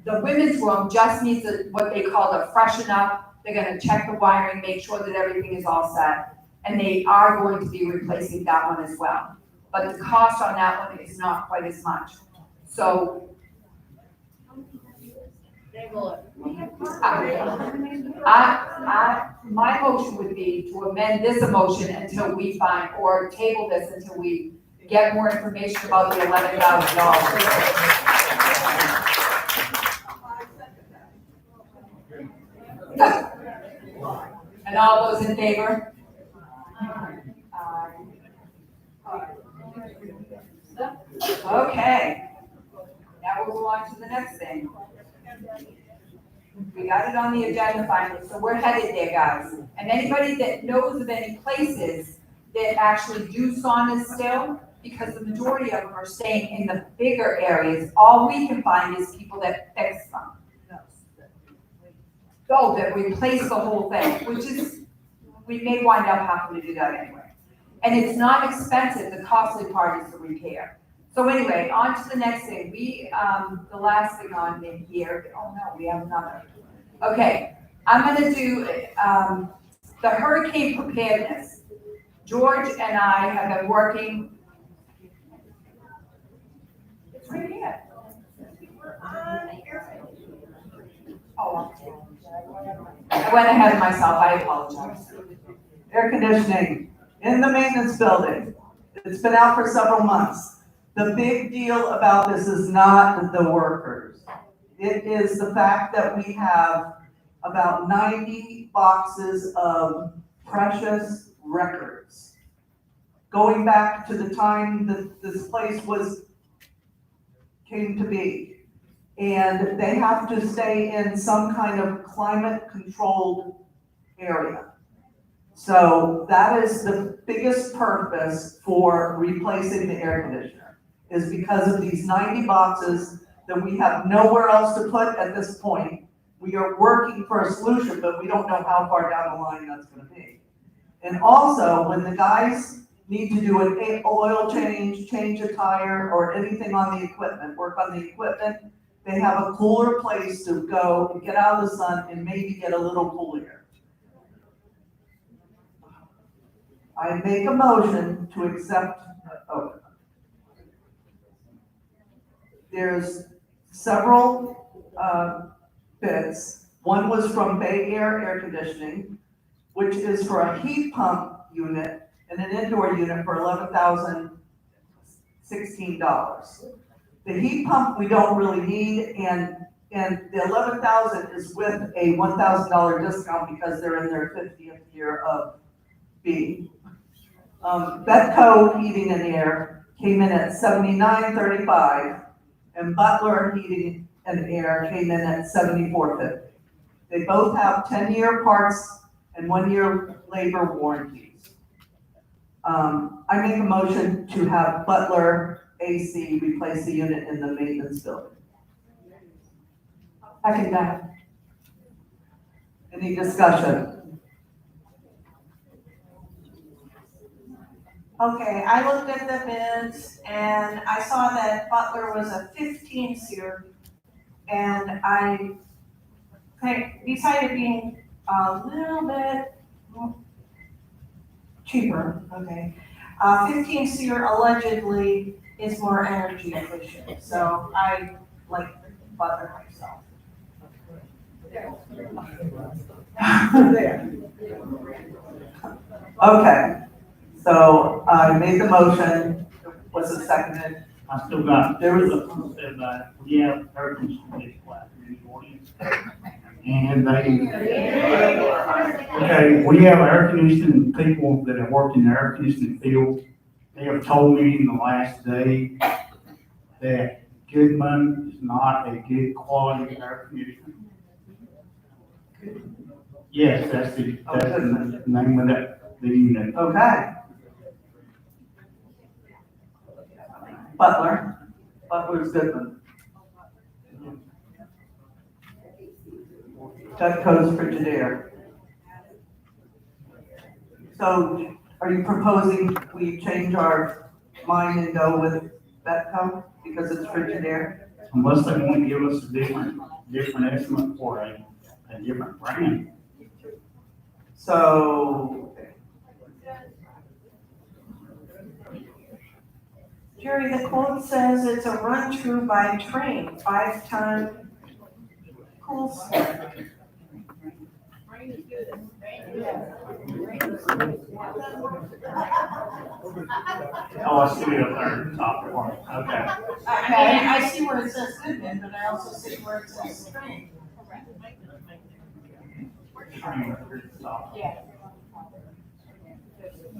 The women's room just needs what they call a freshen up. They're gonna check the wiring, make sure that everything is all set, and they are going to be replacing that one as well. But the cost on that one is not quite as much. So my motion would be to amend this motion until we find, or table this until we get more information about the $11,000. And all those in favor? Okay. Now we'll go on to the next thing. We got it on the agenda finally, so we're headed there, guys. And anybody that knows of any places that actually do saunas still, because the majority of them are staying in the bigger areas, all we can find is people that fix them. So that replace the whole thing, which is, we may wind up having to do that anyway. And it's not expensive, the costly part is the repair. So anyway, on to the next thing. The last thing on in here, oh no, we have another. Okay, I'm gonna do, the hurricane preparedness. George and I have been working. It's right here. Oh, I went ahead of myself, I apologize. Air conditioning in the maintenance building. It's been out for several months. The big deal about this is not the workers. It is the fact that we have about 90 boxes of precious records. Going back to the time that this place came to be. And they have to stay in some kind of climate controlled area. So that is the biggest purpose for replacing the air conditioner, is because of these 90 boxes that we have nowhere else to put at this point. We are working for a solution, but we don't know how far down the line that's gonna be. And also, when the guys need to do an oil change a tire, or anything on the equipment, work on the equipment, they have a cooler place to go and get out of the sun and maybe get a little cooler. I make a motion to accept, there's several bids. One was from Bay Air Conditioning, which is for a heat pump unit and an indoor unit for $11,016. The heat pump we don't really need, and the 11,000 is with a $1,000 discount because they're in their 50th year of being. Betco Heating and Air came in at $79.35, and Butler Heating and Air came in at $74.50. They both have 10-year parts and 1-year labor warranties. I make a motion to have Butler AC replace the unit in the maintenance building. Second that. Any discussion? Okay, I looked at the bids and I saw that Butler was a 15 SEER. And I decided being a little bit cheaper, okay. 15 SEER allegedly is more energy efficient, so I like Butler myself. Okay, so I made the motion, was it seconded? I still got, there was a, we have air conditioning class in the audience. And okay, we have air conditioning people that have worked in the air conditioning field. They have told me in the last day that Goodman is not a good quality air conditioner. Yes, that's the name of the unit. Okay. Butler's Goodman. Petco's Frigidaire. So are you proposing we change our mind and go with Petco because it's Frigidaire? Unless they want to give us a different estimate for a different brand. So, Jerry, the quote says it's a run through by train, 5-ton cool spec. Oh, I see it up there at the top part. Okay. I mean, I see where it says Goodman, but I also see where it says train. Yeah.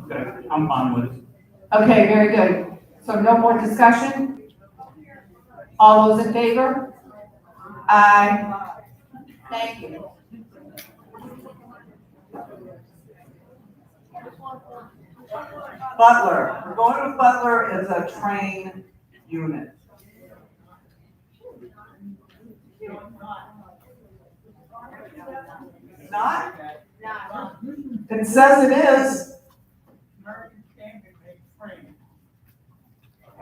Okay, I'm fine with it. Okay, very good. So no more discussion? All those in favor? Aye. Thank you. Butler, we're going with Butler as a train unit. Not? It says it is.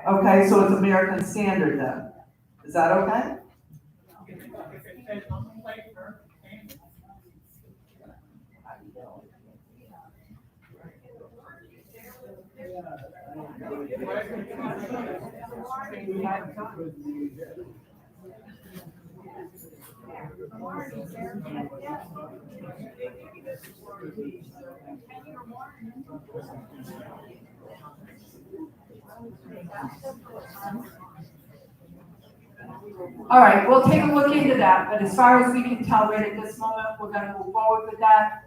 Okay, so it's American Standard then. Is that okay? All right, we'll take a look into that, but as far as we can tell right at this moment, we're gonna move forward with that.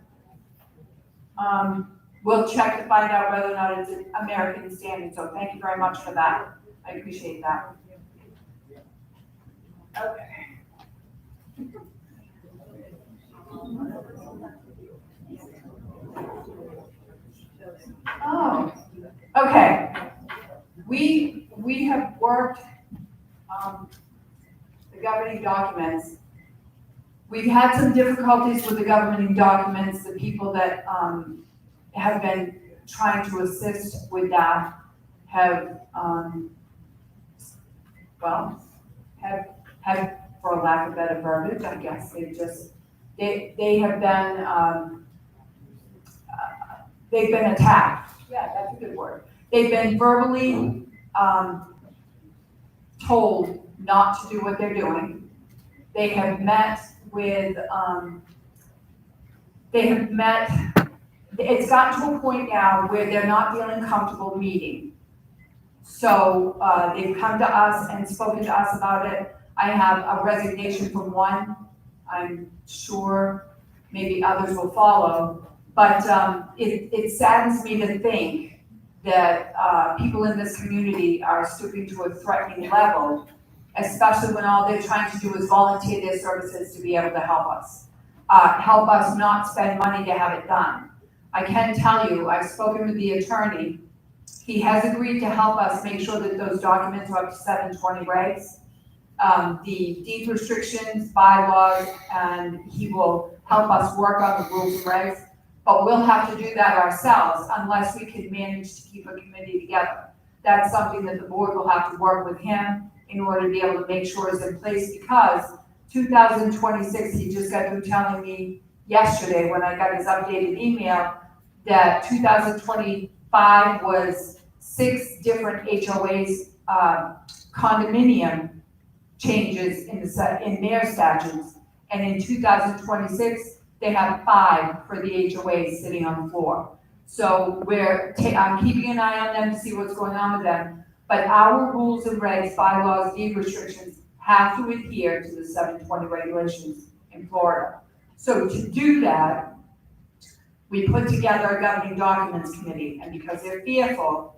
We'll check to find out whether or not it's an American standard, so thank you very much for that. I appreciate that. Okay. Oh, okay. We have worked, the governing documents. We've had some difficulties with the governing documents, the people that, have been trying to assist with that have, for a lack of better verbiage, I guess, they have been, they've been attacked. Yeah, that's a good word. They've been verbally, told not to do what they're doing. They have met with, it's gotten to a point now where they're not feeling comfortable meeting. So, they've come to us and spoken to us about it. I have a resignation from one. I'm sure maybe others will follow. But, it saddens me to think that, people in this community are stooping to a threatening level, especially when all they're trying to do is volunteer their services to be able to help us not spend money to have it done. I can tell you, I've spoken with the attorney, He has agreed to help us make sure that those documents are up to 720 regs. The deed restrictions, bylaws, and he will help us work on the rules and regs. But we'll have to do that ourselves unless we can manage to keep a committee together. That's something that the board will have to work with him in order to be able to make sure is in place, because 2026, he just got through telling me yesterday when I got his updated email that 2025 was 6 different HOAs, condominium changes in their statutes. And in 2026, they have 5 for the HOAs sitting on the floor. So I'm keeping an eye on them to see what's going on with them. But our rules and regs, bylaws, deed restrictions have to adhere to the 720 regulations in Florida. So to do that, we put together a governing documents committee, and because they're fearful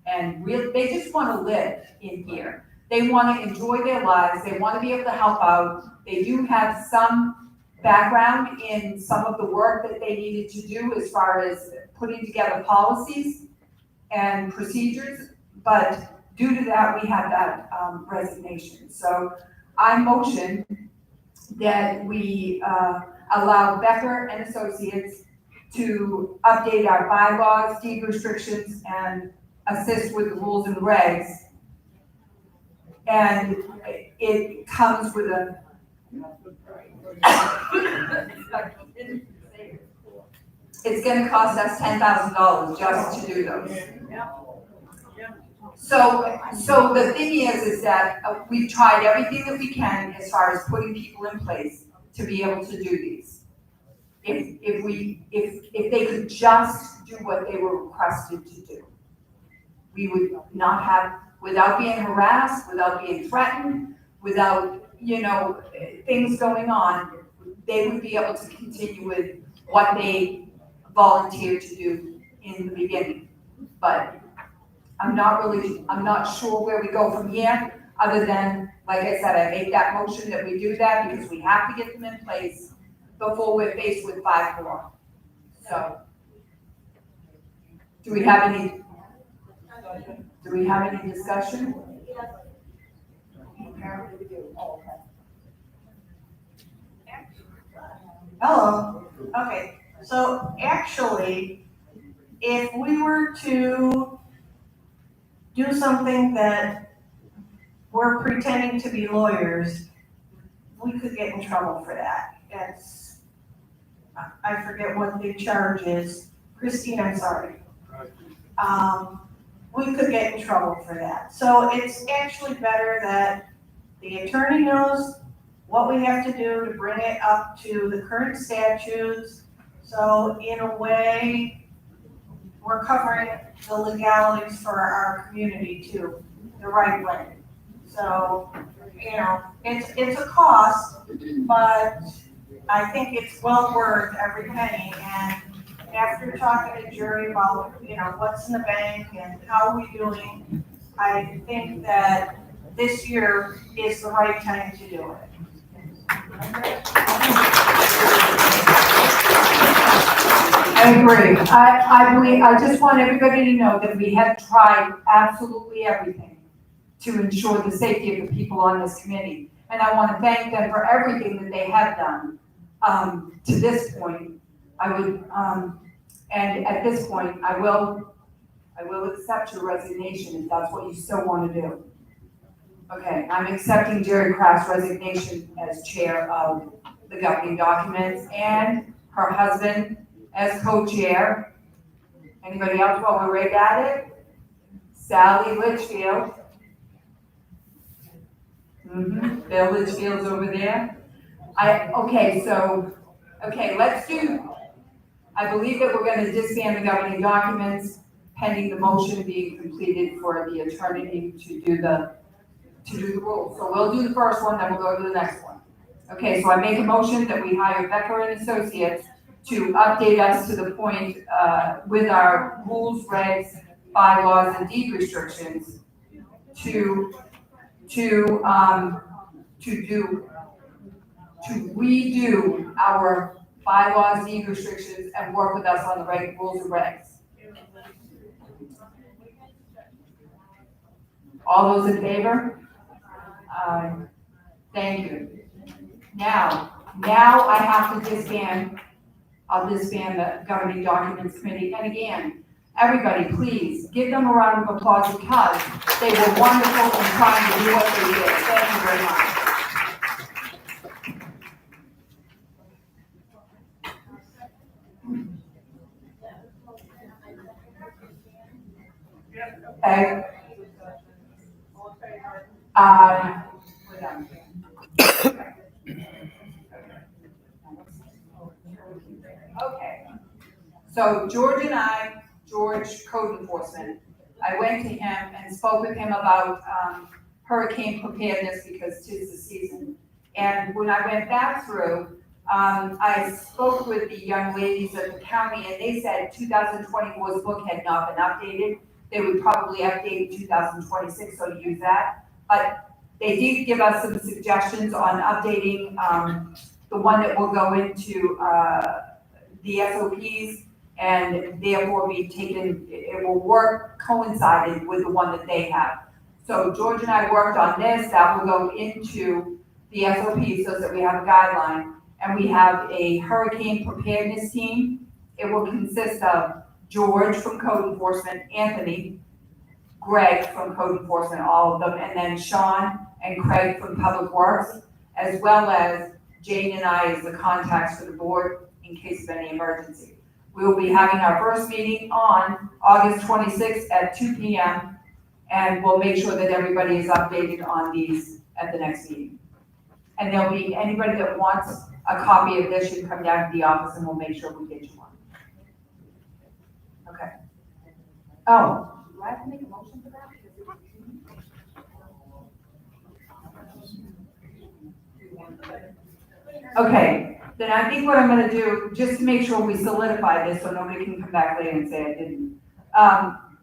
and they just want to live in here. They want to enjoy their lives. They want to be able to help out. They do have some background in some of the work that they needed to do as far as putting together policies and procedures, but due to that, we have that resignation. So I motion that we allow Becker and Associates to update our bylaws, deed restrictions, and assist with the rules and regs. And it comes with a it's gonna cost us $10,000 just to do those. So the thing is that we've tried everything that we can as far as putting people in place to be able to do these. If they could just do what they were requested to do, we would not have, without being harassed, without being threatened, without, things going on, they would be able to continue with what they volunteered to do in the beginning. But I'm not sure where we go from here, other than, like I said, I make that motion that we do that because we have to get them in place before we're faced with 5 more. So, do we have any discussion? Hello, okay, so actually, if we were to do something that we're pretending to be lawyers, we could get in trouble for that. I forget what the charge is. Christine, I'm sorry. We could get in trouble for that. So it's actually better that the attorney knows what we have to do to bring it up to the current statutes. So in a way, we're covering the legalities for our community too, the right way. So, it's a cost, but I think it's well worth every penny. And after talking to Jerry about, what's in the bank and how we're doing, I think that this year is the right time to do it. I agree. I believe, I just want everybody to know that we have tried absolutely everything to ensure the safety of the people on this committee. And I want to thank them for everything that they have done to this point. And at this point, I will accept your resignation if that's what you still want to do. Okay, I'm accepting Jerry Kraft's resignation as chair of the governing documents and her husband as co-chair. Anybody else while we're right at it? Sally Litchfield. Bill Litchfield's over there. I believe that we're gonna disband the governing documents pending the motion being completed for the attorney to do the rules. So we'll do the first one, then we'll go to the next one. Okay, so I make a motion that we hire Becker and Associates to update us to the point with our rules, regs, bylaws, and deed restrictions to redo our bylaws, deed restrictions, and work with us on the right rules and regs. All those in favor? Thank you. Now I have to disband, I'll disband the governing documents committee, and again, everybody, please, give them a round of applause because they were wonderful in trying to do what they did. Thank you very much. Okay. We're done. Okay. So George and I, George, code enforcement, I went to him and spoke with him about hurricane preparedness because 'tis the season. And when I went back through, I spoke with the young ladies at the county and they said 2024's book had not been updated. They would probably update 2026, so use that. But they did give us some suggestions on updating the one that will go into the SOPs and therefore be taken, it will work coincided with the one that they have. So George and I worked on this, that will go into the SOPs so that we have a guideline. And we have a hurricane preparedness team. It will consist of George from code enforcement, Anthony, Greg from code enforcement, all of them, and then Sean and Craig from public works, as well as Jane and I as the contacts for the board in case of any emergency. We will be having our first meeting on August 26th at 2 p.m. and we'll make sure that everybody is updated on these at the next meeting. And there'll be anybody that wants a copy of this should come down to the office and we'll make sure we get you one. Okay. Oh, do I have to make a motion for that? Okay, then I think what I'm gonna do, just to make sure we solidify this so nobody can come back later and say I didn't.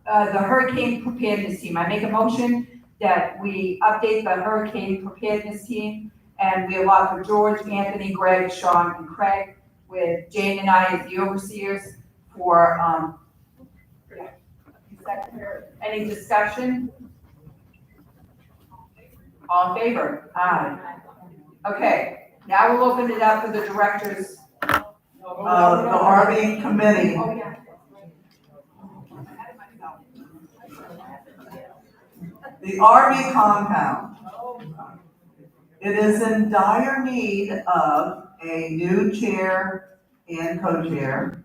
The hurricane preparedness team, I make a motion that we update the hurricane preparedness team and we allot for George, Anthony, Greg, Sean, and Craig with Jane and I as the overseers for, any discussion? All in favor? Aye. Okay, now we'll open it up for the directors. The RV committee. Oh, yeah. The RV compound. It is in dire need of a new chair and co-chair,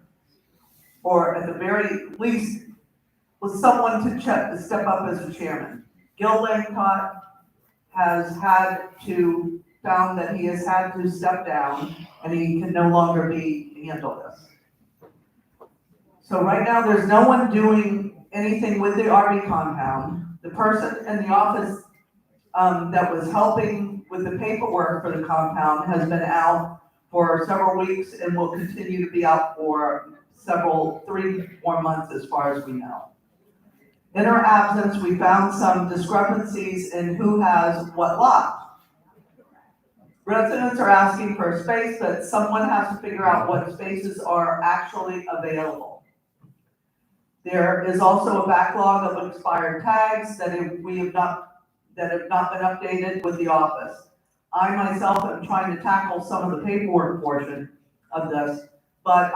or at the very least, with someone to step up as a chairman. Gil Langcott has found that he has had to step down and he can no longer handle this. So right now, there's no one doing anything with the RV compound. The person in the office that was helping with the paperwork for the compound has been out for several weeks and will continue to be out for 3 more months as far as we know. In our absence, we found some discrepancies in who has what lot. Residents are asking for a space, but someone has to figure out what spaces are actually available. There is also a backlog of expired tags that have not been updated with the office. I myself am trying to tackle some of the paperwork portion of this, but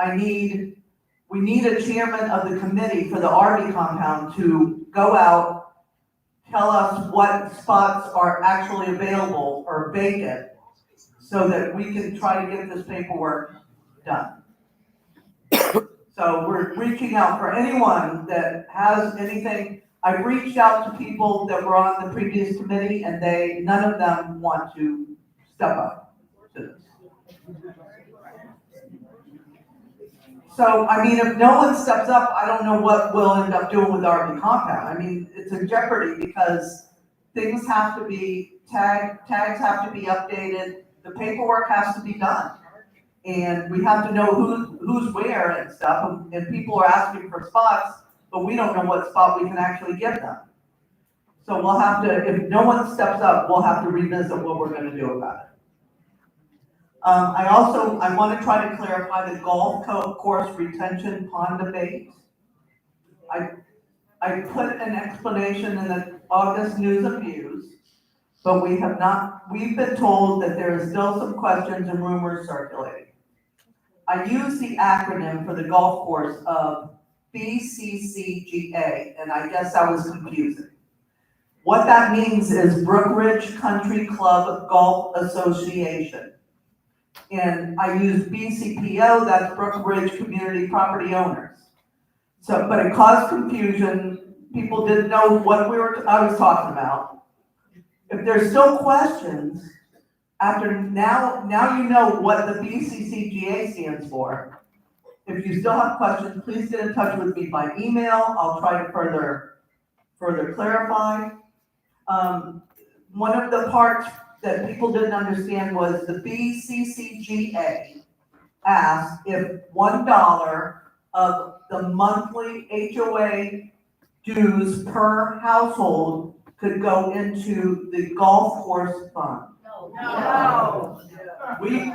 we need a chairman of the committee for the RV compound to go out, tell us what spots are actually available or vacant so that we can try to get this paperwork done. So we're reaching out for anyone that has anything. I've reached out to people that were on the previous committee and none of them want to step up to this. So, I mean, if no one steps up, I don't know what we'll end up doing with RV compound. I mean, it's a jeopardy because things have to be tags have to be updated, the paperwork has to be done. And we have to know who's where and stuff, and people are asking for spots, but we don't know what spot we can actually give them. So we'll have to, if no one steps up, we'll have to revisit what we're gonna do about it. I want to try to clarify the golf course retention pond debate. I put an explanation in the August news and views, but we've been told that there is still some questions and rumors circulating. I use the acronym for the golf course of BCCGA, and I guess that was confusing. What that means is Brookridge Country Club Golf Association. And I use BCPO, that's Brookridge Community Property Owners. So, but it caused confusion. People didn't know what I was talking about. If there's still questions, after now you know what the BCCGA stands for. If you still have questions, please get in touch with me by email. I'll try to further clarify. One of the parts that people didn't understand was the BCCGA asked if $1 of the monthly HOA dues per household could go into the golf course fund. No.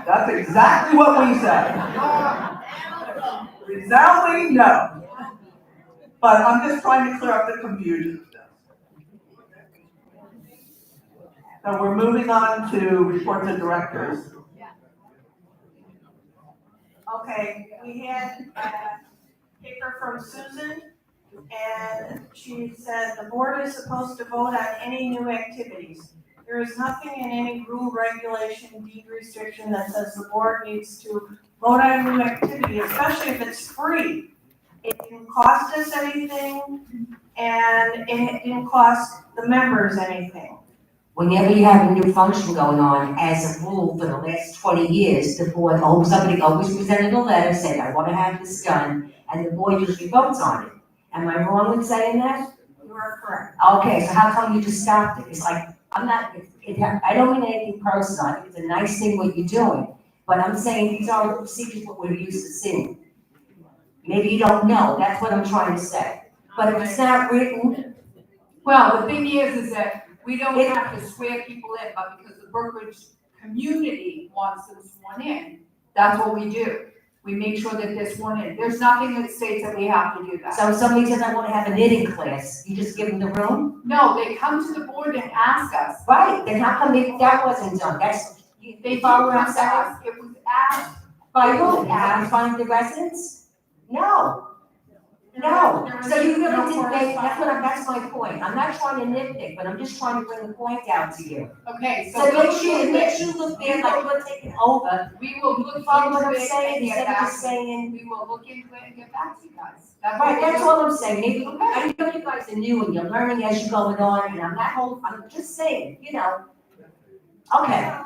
That's exactly what we said. Resounding no. But I'm just trying to clear up the confusion. So we're moving on to reports of directors. Okay, we had a paper from Susan, and she said the board is supposed to vote on any new activities. There is nothing in any rule, regulation, deed restriction that says the board needs to vote on a new activity, especially if it's free. It didn't cost us anything, and it didn't cost the members anything. Whenever you have a new function going on, as a rule for the last 20 years, the board, somebody always presented a letter, said, I want to have this done, and the board usually votes on it. Am I wrong in saying that? You are correct. Okay, so how come you just stopped it? It's like, I don't mean anything personal, I think it's a nice thing what you're doing, but I'm saying these are the procedures what we're used to seeing. Maybe you don't know, that's what I'm trying to say. But if it's not written, Well, the thing is that we don't have to swear people in, but because the Brookridge community wants them sworn in, that's what we do. We make sure that they're sworn in. There's nothing that states that we have to do that. so if somebody says, I want to have a knitting class, you just give them the room? No, they come to the board and ask us. Right, then how come that wasn't done? They They did follow what I'm come to saying? us. It was asked. By who? By the residents? No. No, so you really didn't make, that's my point. I'm not trying to nitpick, but I'm just trying to bring the point out to you. Okay, So it makes you look there like you're taking over. we will look Follow what into I'm it saying, and get instead of back. just saying, We will look into it and get back to you guys. That's what right, we'll that's do. all I'm saying. Maybe, I know you guys are new and you're learning as you're going on, and I'm just saying, Okay,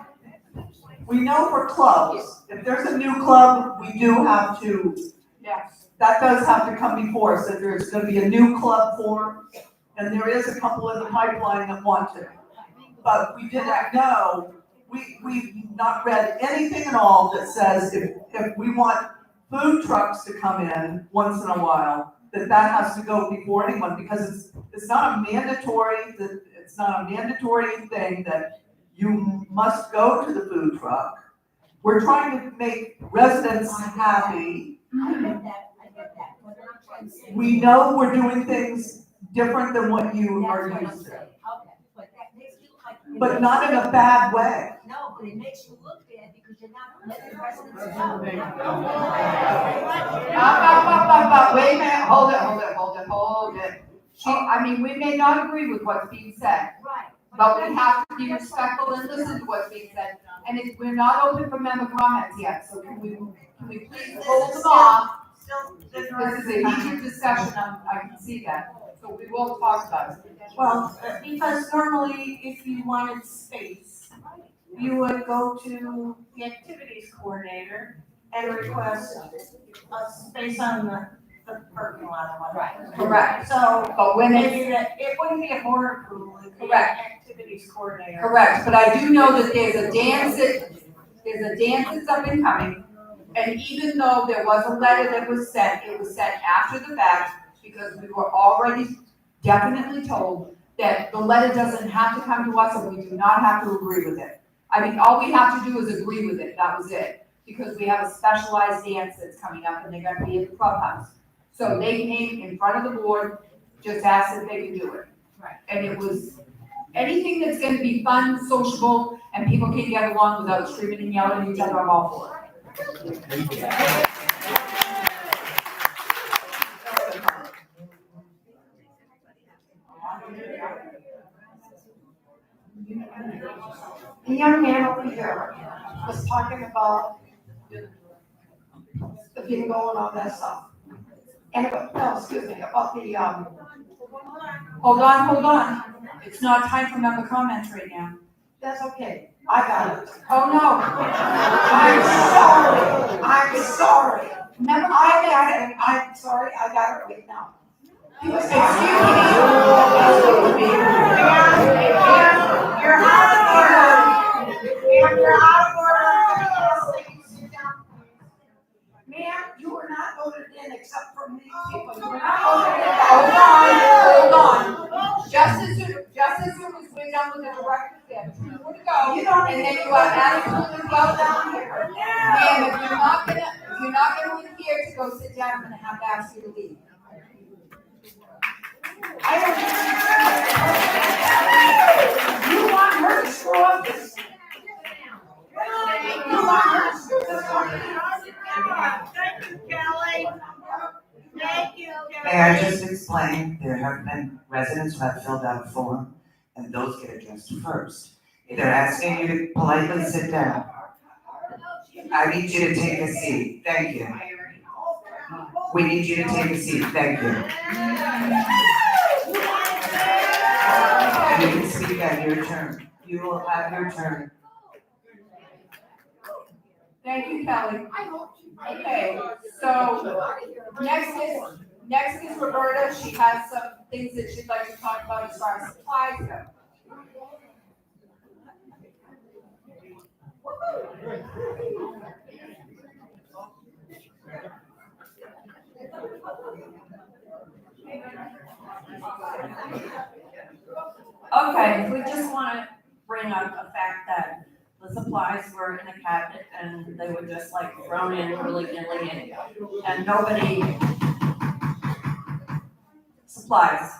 We know for clubs, if there's a new club, we do have to, Yes. that does have to come before us, that there's gonna be a new club formed, and there is a couple in the pipeline that want to. But we didn't know, we've not read anything at all that says if we want food trucks to come in once in a while, that has to go before anyone, because it's not a mandatory thing that you must go to the food truck. We're trying to make residents happy. I get that. But I'm trying to say. We know we're doing things different than what you That's are what I'm used to, saying. Okay, but that makes you like. but not in a bad way. No, but it makes you look bad because you're not letting the residents Wait a minute, hold it. We may not agree with what's being said, Right. but we have to be respectful and listen to what's being said. And we're not open for member comments yet, so can we please hold them off? Still, This is a heated discussion, I can see that, so we will talk about it. well, because normally if you wanted space, you would go to the activities coordinator and request a space on the parking lot or whatever. Correct. So But when it's, maybe it wouldn't be a board approval, it'd be an Correct. activities coordinator. correct, but I do know that there's a dance that's up and coming. And even though there was a letter that was sent, it was sent after the fact, because we were already definitely told that the letter doesn't have to come to us, and we do not have to agree with it. All we have to do is agree with it, that was it, because we have a specialized dance that's coming up, and they're gonna be at the clubhouse. So they came in front of the board, just asked if they could do it. And it was, anything that's gonna be fun, sociable, and people can get along without screaming and yelling at each other, I'm all for it. The young man over here was talking about the bingo and all that stuff. And about, no, excuse me, about the, Hold on. It's not time for member comments right now. that's okay, I got it. Oh, no. I'm sorry. Member I comments. got it, I'm sorry, I got it right now. He was Excuse me. You're out of order. Ma'am, you're out of order. I'm gonna ask that you sit down, please. Ma'am, you were not voted in except for me people. You were not voted in. Hold on. Just as soon as we're done with the director's there, you would go, You don't and then need you to are go absolutely Go down here. ma'am, if you're not gonna adhere to go sit down, I'm gonna have to ask you to leave. I don't. You want her to screw up this? You want her to screw this up? Thank you, Kelly. Thank you, May I just explain, there have been residents who have filled out a form, and those get addressed first. They're asking you to politely sit down. I need you to take a seat, thank you. We need you to take a seat, thank you. You can speak at your turn, you will have your turn. Thank you, Kelly. Okay, so next is Roberta. She has some things that she'd like to talk about as far as supplies go. Okay, we just want to bring up the fact that the supplies were in a cabinet and they were just like thrown in willy-nilly and nobody, supplies.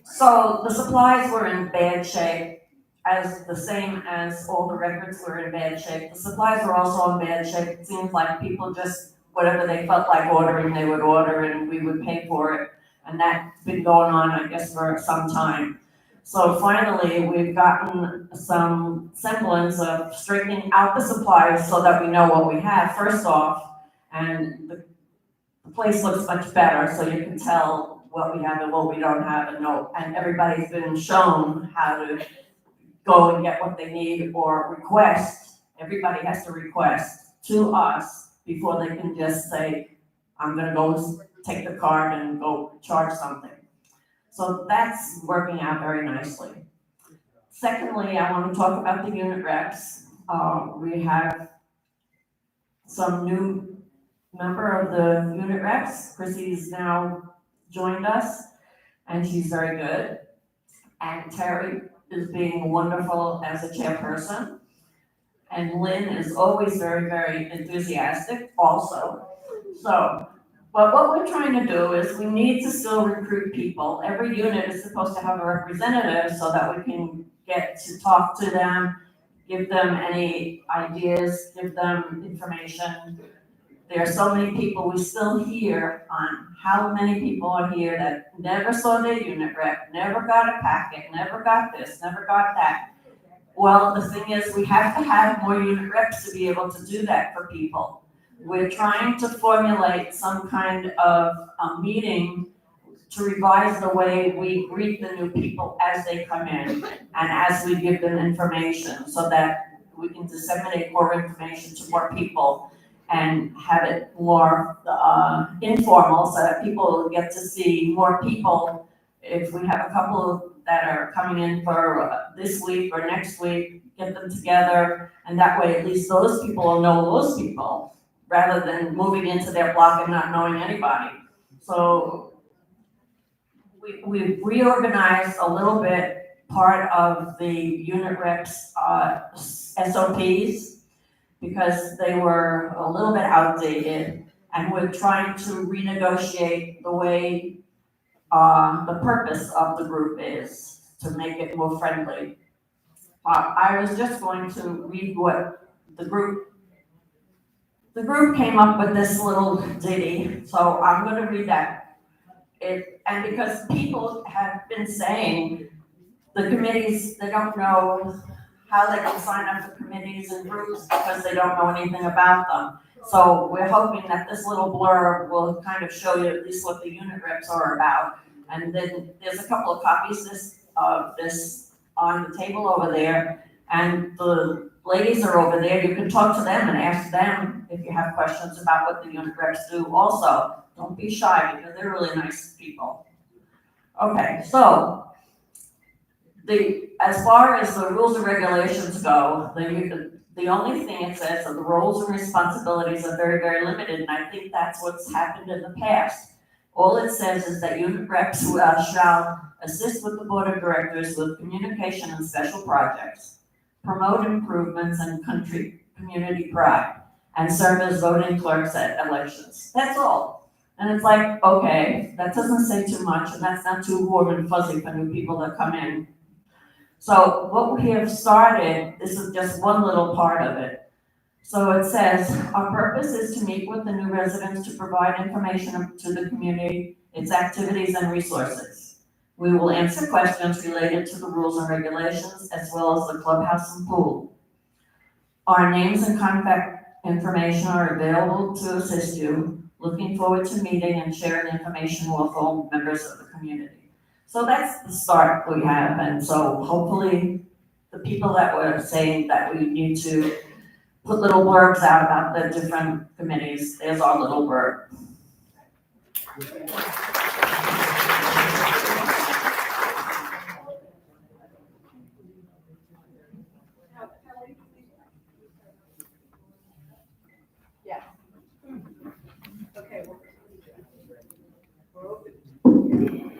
So the supplies were in bad shape, as the same as all the records were in bad shape. The supplies were also in bad shape. It seems like people just, whatever they felt like ordering, they would order and we would pay for it. And that's been going on, I guess, for some time. So finally, we've gotten some semblance of straightening out the supplies so that we know what we have first off. And the place looks much better, so you can tell what we have and what we don't have and everybody's been shown how to go and get what they need or request. Everybody has to request to us before they can just say, I'm gonna go take the card and go charge something. So that's working out very nicely. Secondly, I want to talk about the unit reps. We have some new member of the unit reps. Chrissy's now joined us and she's very good. And Terry is being wonderful as a chairperson. And Lynn is always very, very enthusiastic also. So, but what we're trying to do is we need to still recruit people. Every unit is supposed to have a representative so that we can get to talk to them, give them any ideas, give them information. There are so many people we still hear on how many people are here that never saw their unit rep, never got a packet, never got this, never got that. Well, the thing is, we have to have more unit reps to be able to do that for people. We're trying to formulate some kind of a meeting to revise the way we greet the new people as they come in and as we give them information so that we can disseminate more information to more people and have it more informal so that people get to see more people. If we have a couple that are coming in for this week or next week, get them together, and that way at least those people will know those people rather than moving into their block and not knowing anybody. So we've reorganized a little bit part of the unit reps SOPs. because they were a little bit outdated, and we're trying to renegotiate the way, the purpose of the group is, to make it more friendly. I was just going to read what the group came up with this little ditty, so I'm gonna read that. And because people have been saying the committees, they don't know how they can sign up for committees and groups because they don't know anything about them. So we're hoping that this little blurb will kind of show you at least what the unit reps are about. And then there's a couple of copies of this on the table over there. And the ladies are over there. You can talk to them and ask them if you have questions about what the unit reps do also. Don't be shy because they're really nice people. Okay, so as far as the rules and regulations go, the only thing it says are the roles and responsibilities are very, very limited, and I think that's what's happened in the past. All it says is that unit reps shall assist with the board of directors with communication and special projects, promote improvements and community pride, and serve as voting clerks at elections. That's all. And it's like, okay, that doesn't say too much, and that's not too warm and fuzzy for new people that come in. So what we have started, this is just one little part of it. So it says, our purpose is to meet with the new residents to provide information to the community, its activities and resources. We will answer questions related to the rules and regulations, as well as the clubhouse and pool. Our names and contact information are available to assist you. Looking forward to meeting and sharing information with all members of the community. So that's the start we have, and so hopefully the people that were saying that we need to put little blurbs out about the different committees, there's our little blurb.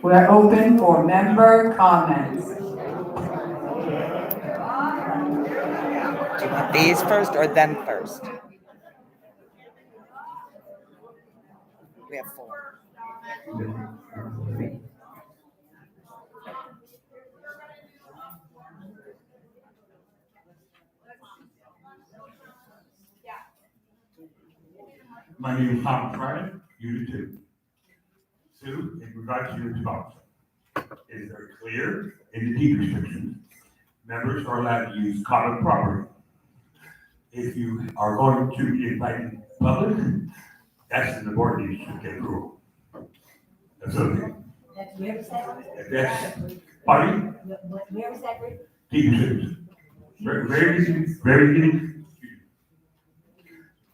We're open for member comments. Do you want these first or them first? We have 4. My name is Tom Friday, Unit 2. Sue, in regards to your response, it is very clear in the deed restrictions, members are allowed to use common property. If you are going to be inviting public, that's in the board needs to get approval. That's okay. Where is that? That's, pardon? Where is that? Deed restrictions. Very easy, very easy.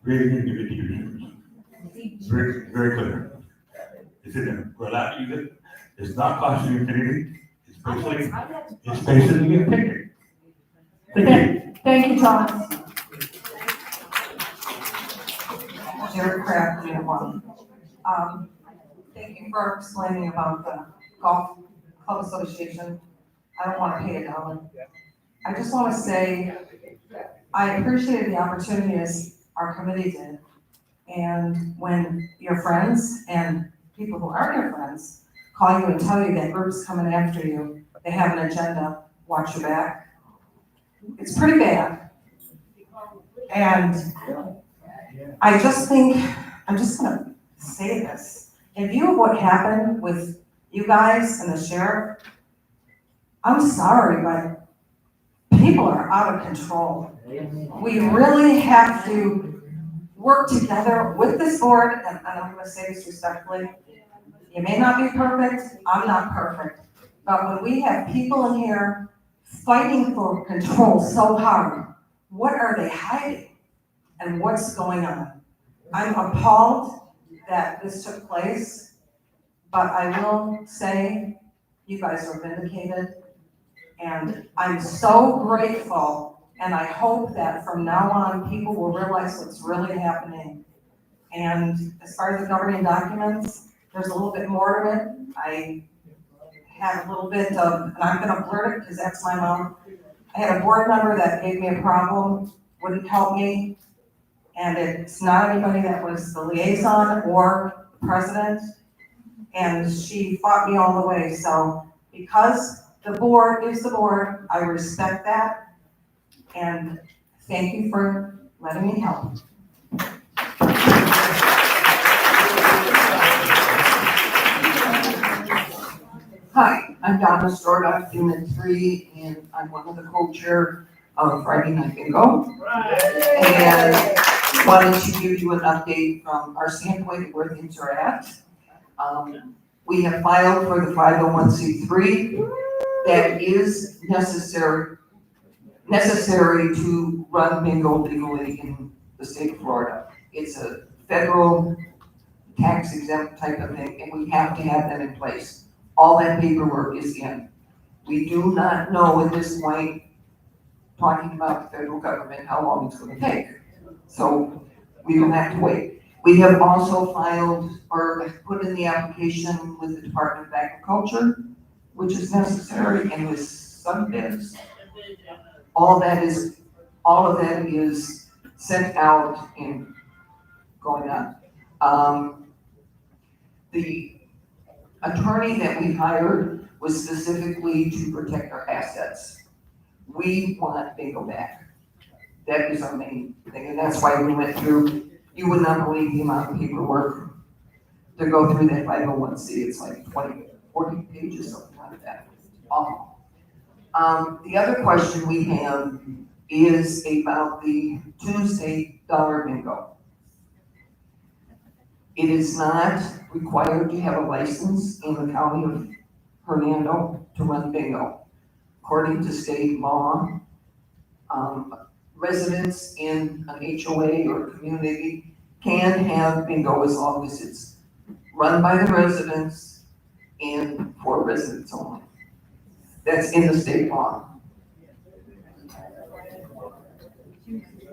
Very easy to get deed restrictions. Very clear. It's in there. We're allowed to use it. It's not costing you anything. It's basically a picnic. Thank you, Thomas. Jared Kraft, Unit 1. Thank you for explaining about the golf club association. I don't want to pay $1. I just want to say, I appreciated the opportunity as our committee did. And when your friends and people who aren't your friends call you and tell you that group's coming after you, they have an agenda, watch your back. It's pretty bad. And I just think, I'm just gonna say this. In view of what happened with you guys and the sheriff, I'm sorry, but people are out of control. We really have to work together with this board, and I'm gonna say this respectfully. You may not be perfect, I'm not perfect, but when we have people in here fighting for control so hard, what are they hiding? And what's going on? I'm appalled that this took place, but I will say you guys are vindicated. And I'm so grateful, and I hope that from now on, people will realize what's really happening. And as far as the governing documents, there's a little bit more of it. I had a little bit of, and I'm gonna blurt it because that's my mom. I had a board member that gave me a problem, wouldn't help me, And it's not anybody that was the liaison or president. And she fought me all the way, so because the board is the board, I respect that. And thank you for letting me help. Hi, I'm Donna Stordoff, Unit 3, and I'm one of the co-chair of Friday Night Bingo. And wanted to give you an update from our standpoint of where things are at. We have filed for the 501c3. That is necessary to run bingo legally in the state of Florida. It's a federal tax exempt type of thing, and we have to have that in place. All that paperwork is in. We do not know at this point, talking about the federal government, how long it's gonna take. So we will have to wait. We have also filed or put in the application with the Department of Agriculture, which is necessary, and with some bids. All of that is sent out and going on. The attorney that we hired was specifically to protect our assets. We want bingo back. That is our main thing, and that's why we went through, you would not believe the amount of paperwork to go through that 501c. It's like 20, 40 pages, something like that. Awful. The other question we have is about the Tuesday dollar bingo. It is not required to have a license in the county of Hernando to run bingo. According to state law, residents in an HOA or community can have bingo as long as it's run by the residents and for residents only. That's in the state law.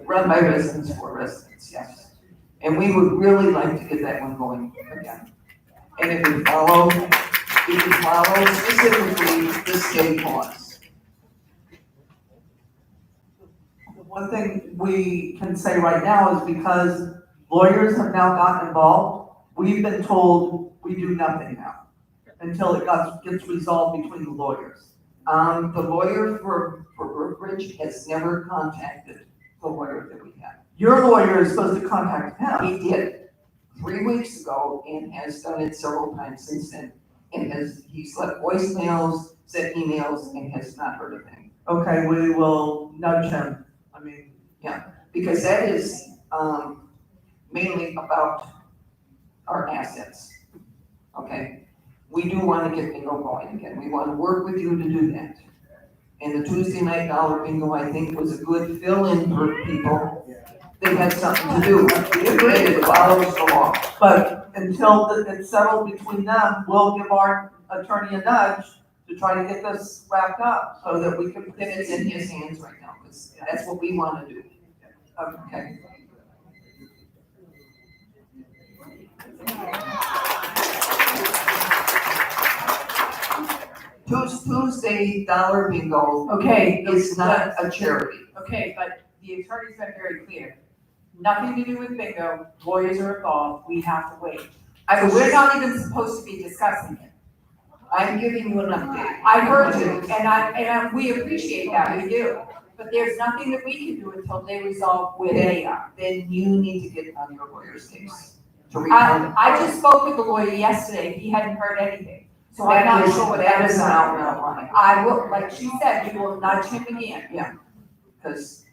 Run by residents for residents, yes. And we would really like to get that one going again. And if we follow specifically the state laws. The one thing we can say right now is because lawyers have now gotten involved, we've been told we do nothing now until it gets resolved between the lawyers. The lawyer for Brookridge has never contacted the lawyer that we have. Your lawyer is supposed to contact him. He did 3 weeks ago and has done it several times since then. And he's left voicemails, sent emails, and has not heard a thing. Okay, we will nudge him. I mean, Because that is mainly about our assets. Okay? We do want to get bingo going again. We want to work with you to do that. And the Tuesday night dollar bingo, I think, was a good fill-in for people. They had something to do. And it follows the law. but until it's settled between them, we'll give our attorney a nudge to try to get this wrapped up so that we can. And it's in his hands right now, because that's what we want to do. Okay. Tuesday dollar bingo. Okay, It's not a charity. Okay, but the attorney's been very clear. Nothing to do with bingo, lawyers are involved, we have to wait. So we're not even supposed to be discussing it. I'm giving you an update. I heard you, and we appreciate that, we do. But there's nothing that we can do until they resolve where they are. Then you need to get on your lawyer's case. To return. I just spoke with the lawyer yesterday, he hadn't heard anything. So I'm not sure what that is an about. out and out line. I will, like she said, we will nudge him again. Because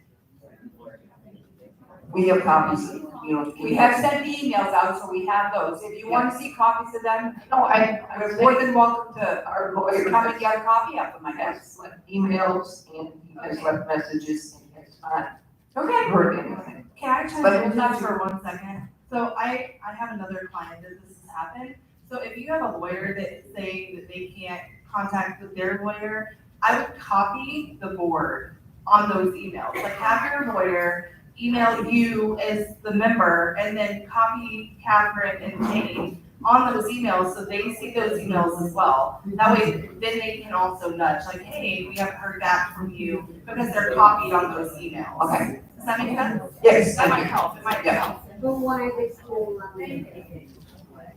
we have copies of, We have sent the emails out, so we have those. If you want to see copies of them, No, we're more than welcome to our lawyer come and get a copy of them, I guess. has left emails and he has left messages and has not Okay. heard anything. Can I chime But- in just for 1 second? So I have another client that this has happened. So if you have a lawyer that is saying that they can't contact with their lawyer, I would copy the board on those emails. Like have your lawyer email you as the member and then copy Catherine and Jane on those emails so they see those emails as well. That way, then they can also nudge like, hey, we haven't heard back from you because they're copied on those emails. Okay, Does that make sense? Yes, That thank might you. help, it might Yeah. help.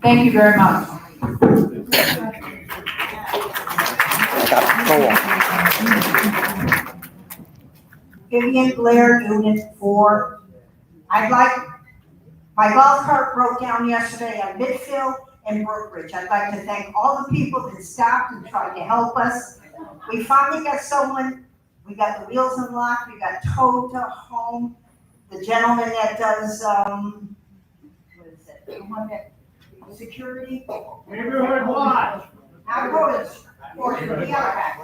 Thank you very much. Vivian Blair, Unit 4. My golf cart broke down yesterday on Midfield and Brookridge. I'd like to thank all the people that stopped and tried to help us. We finally got someone, we got the wheels unlocked, we got towed to home. The gentleman that does, what is it, the one that, security? Neighborhood watch. I wrote it for the other guy.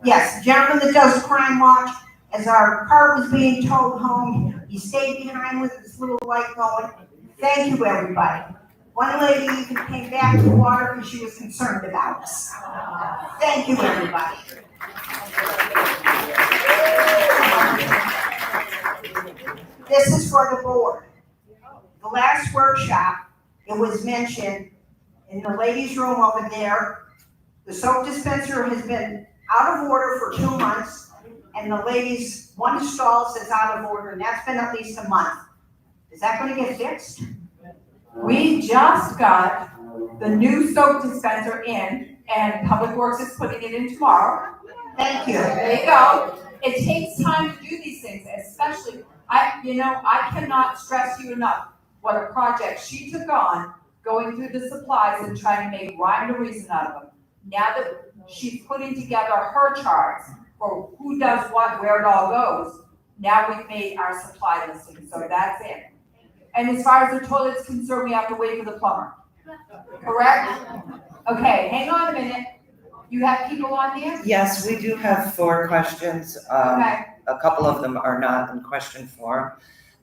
Yes, the gentleman that does crime watch, as our cart was being towed home, he stayed behind with his little light going. Thank you, everybody. One lady even came back to the water because she was concerned about us. Thank you, everybody. This is for the board. The last workshop, it was mentioned in the ladies' room over there, the soap dispenser has been out of order for 2 months, and the ladies, one stall says out of order, and that's been at least a month. Is that gonna get fixed? We just got the new soap dispenser in, and Public Works is putting it in tomorrow. Thank you. There you go. It takes time to do these things, especially, I cannot stress you enough what a project she took on, going through the supplies and trying to make rhyme or reason out of them. Now that she's putting together her charts for who does what, where it all goes, now we've made our supply listing, so that's it. And as far as the toilet's concerned, we have to wait for the plumber. Correct? Okay, hang on a minute. You have people on there? Yes, we do have 4 questions. Okay. A couple of them are not in question form.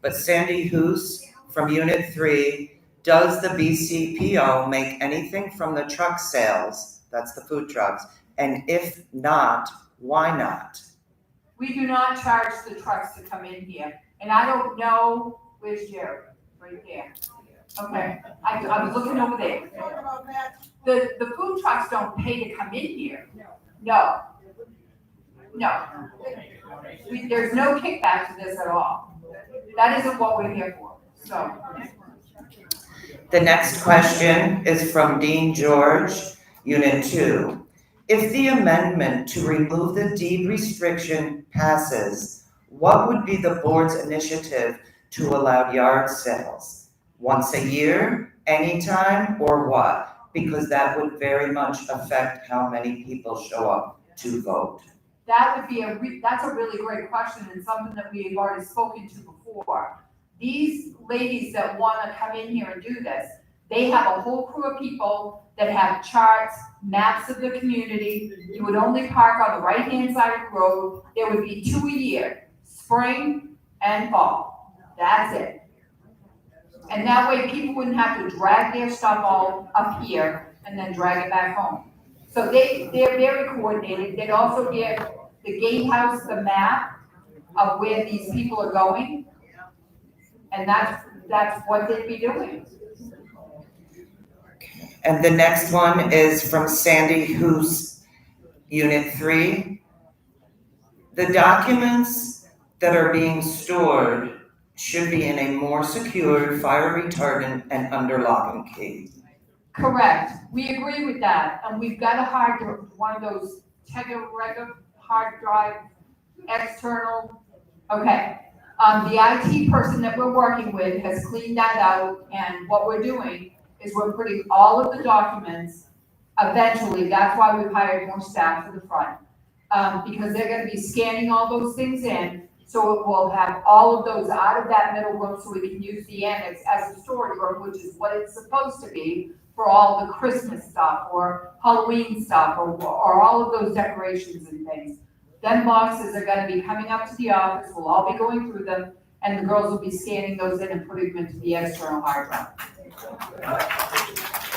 But Sandy Hoos from Unit 3, does the BCPO make anything from the truck sales? That's the food trucks. And if not, why not? We do not charge the trucks to come in here. And I don't know, where's Jerry? Right there. Okay, I was looking over there. The food trucks don't pay to come in here. No. There's no kickback to this at all. That isn't what we're here for, so. The next question is from Dean George, Unit 2. If the amendment to remove the deed restriction passes, what would be the board's initiative to allow yard sales? Once a year, anytime, or what? Because that would very much affect how many people show up to vote. That would be that's a really great question and something that we have already spoken to before. These ladies that wanna come in here and do this, they have a whole crew of people that have charts, maps of the community. You would only park on the right-hand side of the road. There would be 2 a year, spring and fall. That's it. And that way people wouldn't have to drag their stuff all up here and then drag it back home. So they're very coordinated. They'd also give the gatehouse the map of where these people are going. And that's what they'd be doing. And the next one is from Sandy Hoos, Unit 3. The documents that are being stored should be in a more secure, fire retardant, and under lock and key. Correct. We agree with that. And we've got one of those Tegra hard drive, external. Okay. The IT person that we're working with has cleaned that out, and what we're doing is we're putting all of the documents, eventually, that's why we've hired more staff to the front. Because they're gonna be scanning all those things in, so it will have all of those out of that middle room so we can use the annex as a storage room, which is what it's supposed to be for all the Christmas stuff or Halloween stuff or all of those decorations and things. Then boxes are gonna be coming up to the office, we'll all be going through them, and the girls will be scanning those in and putting them into the external hard drive.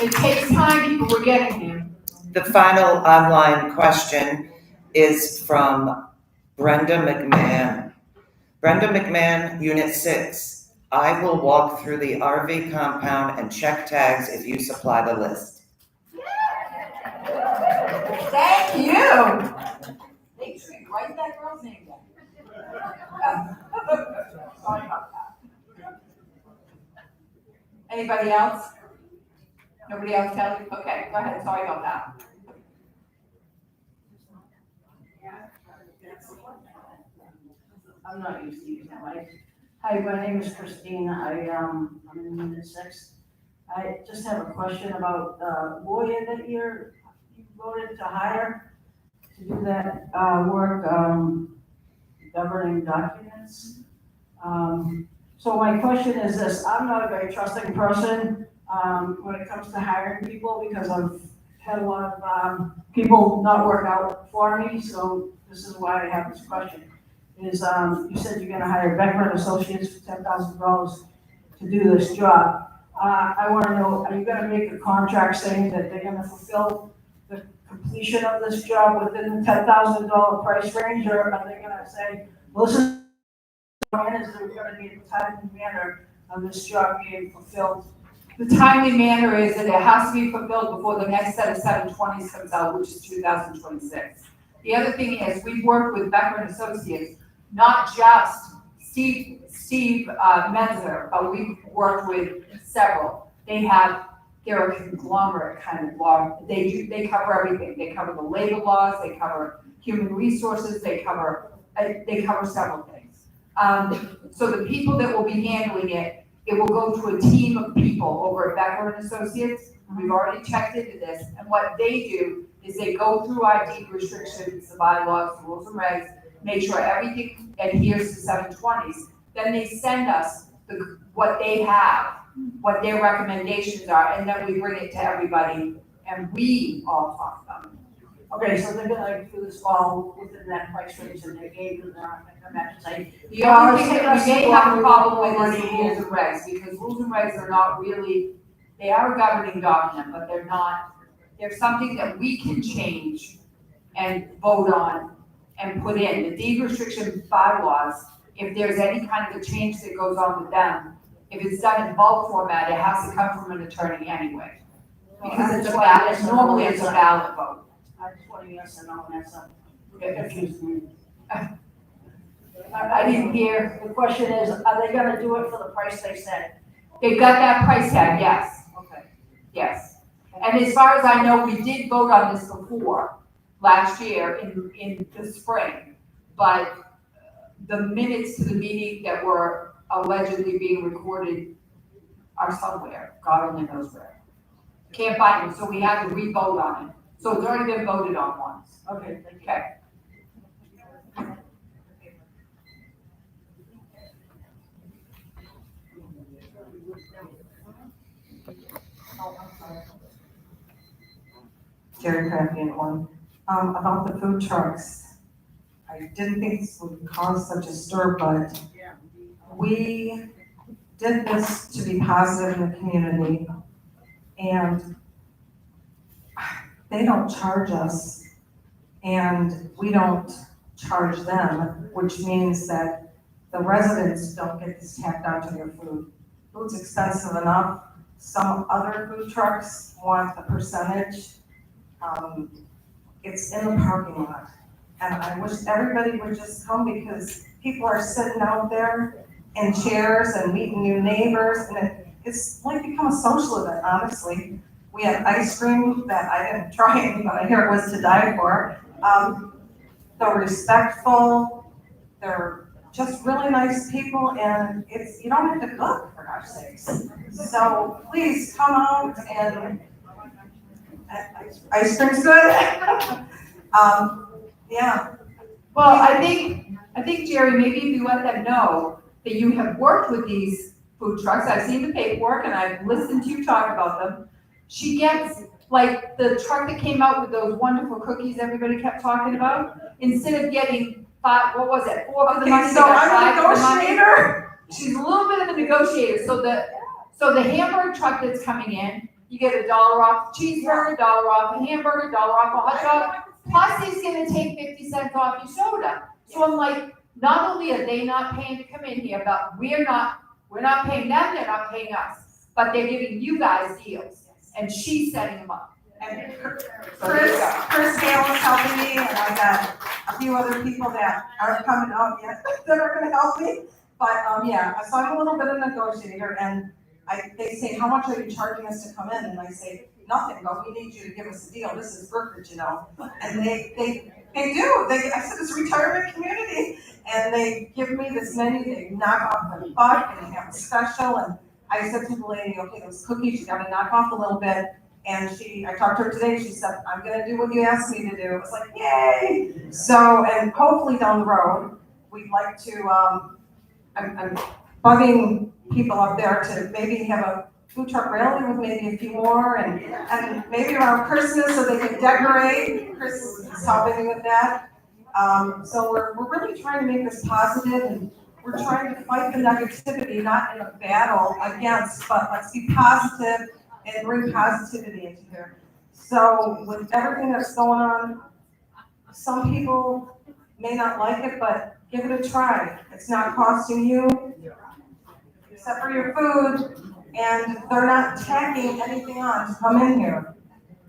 It takes time, people, we're getting here. The final online question is from Brenda McMahon. Brenda McMahon, Unit 6. I will walk through the RV compound and check tags if you supply the list. Thank you. Write that girl's name down. Sorry about that. Anybody else? Nobody else, Kelly? Okay, go ahead, sorry about that. I'm not used to using that mic. Hi, my name is Christine. I'm in Unit 6. I just have a question about the lawyer that you voted to hire to do that work, governing documents. So my question is this: I'm not a very trusting person when it comes to hiring people because I've had a lot of people not work out for me. So this is why I have this question. Is you said you're gonna hire Beckman Associates for $10,000 to do this job. I wanna know, are you gonna make a contract saying that they're gonna fulfill the completion of this job within the $10,000 price range, or are they gonna say, well, this is there gonna be a timely manner of this job being fulfilled? The timely manner is that it has to be fulfilled before the next set of 720s comes out, which is 2026. The other thing is, we've worked with Becker and Associates, not just Steve Menzer, but we've worked with several. They're a conglomerate kind of law. They cover everything. They cover the labor laws, they cover human resources, they cover several things. So the people that will be handling it will go to a team of people over at Becker and Associates. We've already checked into this, and what they do is they go through our deed restrictions, the bylaws, the rules and regs, make sure everything adheres to 720s. Then they send us what they have, what their recommendations are, and then we bring it to everybody, and we all talk about it. Okay, so they're gonna do this all within that price range that they gave you, they're not gonna come back and say. The only thing that we may have a problem with is the rules and regs, because rules and regs are not really, they are a governing document, but they're something that we can change and vote on and put in. The deed restriction bylaws, if there's any kind of a change that goes on with them, if it's done in bulk format, it has to come from an attorney anyway. Because normally it's a ballot vote. I just want to yes or no, and that's not, it confused me. I didn't hear. The question is, are they gonna do it for the price they said? They've got that price tag, yes. Okay. Yes. And as far as I know, we did vote on this before, last year in the spring. But the minutes to the meeting that were allegedly being recorded are somewhere, God only knows where. Can't find them, so we had to re-vote on it. So it's already been voted on once. Okay, thank you. Okay. Jerry Crafty one. About the food trucks. I didn't think this would cause such a stir, but we did this to be positive in the community, and they don't charge us, and we don't charge them, which means that the residents don't get this tacked onto their food. Food's expensive enough. Some other food trucks want a percentage. It's in the parking lot. And I wish everybody would just come because people are sitting out there in chairs and meeting new neighbors, and it's like become a social event, honestly. We had ice cream that I didn't try any, but I hear it was to die for. They're respectful, they're just really nice people, and you don't have to cook, for gosh sakes. So please come out, and ice cream's good. Yeah. Well, I think, Jerry, maybe if you let them know that you have worked with these food trucks, I've seen the paperwork and I've listened to you talk about them. She gets, like, the truck that came out with those wonderful cookies everybody kept talking about, instead of getting $4 for the money. So I'm a negotiator. She's a little bit of a negotiator, so the hamburger truck that's coming in, you get $1 off the cheeseburger, $1 off a hamburger, $1 off a hot dog. Plus, he's gonna take 50 cents off your soda. So I'm like, not only are they not paying to come in here, but we're not paying them, they're not paying us. But they're giving you guys deals, and she's setting them up. And Chris Hale is helping me, and I got a few other people that aren't coming out yet that are gonna help me. But, yeah, so I'm a little bit of a negotiator, and they say, how much are you charging us to come in? And I say, nothing, but we need you to give us a deal, this is Brookridge, you know? And they do, I said, it's a retirement community, and they give me this menu, they knock off the buck, and they have a special, and I said to the lady, okay, those cookies, you gotta knock off a little bit. And I talked to her today, she said, I'm gonna do what you asked me to do. It was like, yay! So, and hopefully down the road, we'd like to, I'm bugging people up there to maybe have a food truck rally with maybe a few more, and maybe around Christmas so they can decorate. Chris is helping me with that. So we're really trying to make this positive, and we're trying to fight the negativity, not in a battle against, but let's be positive and bring positivity into here. So with everything that's going on, some people may not like it, but give it a try. It's not costing you, except for your food, and they're not tacking anything on to come in here.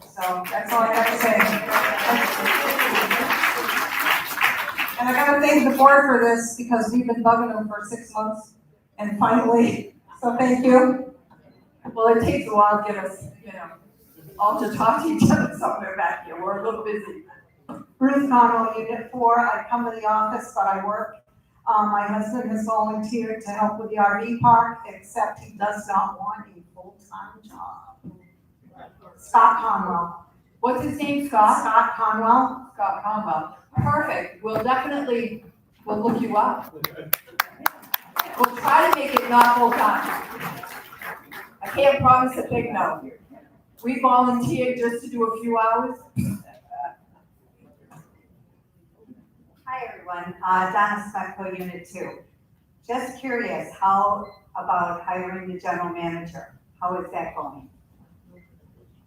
So that's all I have to say. And I gotta thank the board for this, because we've been bugging them for 6 months, and finally, so thank you. Well, it takes a while to get us, all to talk to each other somewhere back here. We're a little busy. Ruth Connell, Unit 4. I come to the office, but I work. My husband has volunteered to help with the RV park, except he does not want a full-time job. Scott Conwell. What's his name, Scott? Scott Conwell. Scott Conwell. Perfect. We'll look you up. We'll try to make it not full-time. I can't promise a big no. We volunteered just to do a few hours. Hi, everyone. Donna Specco, Unit 2. Just curious, how about hiring the general manager? How is that going?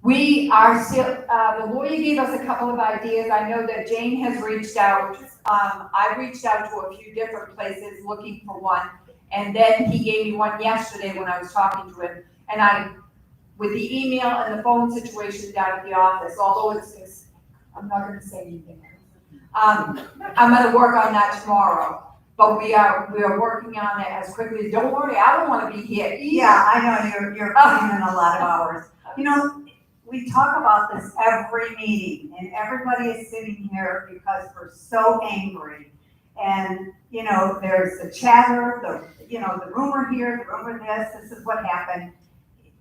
We are still, the lawyer gave us a couple of ideas. I know that Jane has reached out. I reached out to a few different places looking for one. And then he gave me one yesterday when I was talking to him. And with the email and the phone situation down at the office, although it's I'm not gonna say anything. I'm gonna work on that tomorrow. But we are working on it as quickly. Don't worry, I don't wanna be here either. Yeah, I know, you're putting in a lot of hours. You know, we talk about this every meeting, and everybody is sitting here because we're so angry. And, there's the chatter, the rumor here, the rumor this is what happened.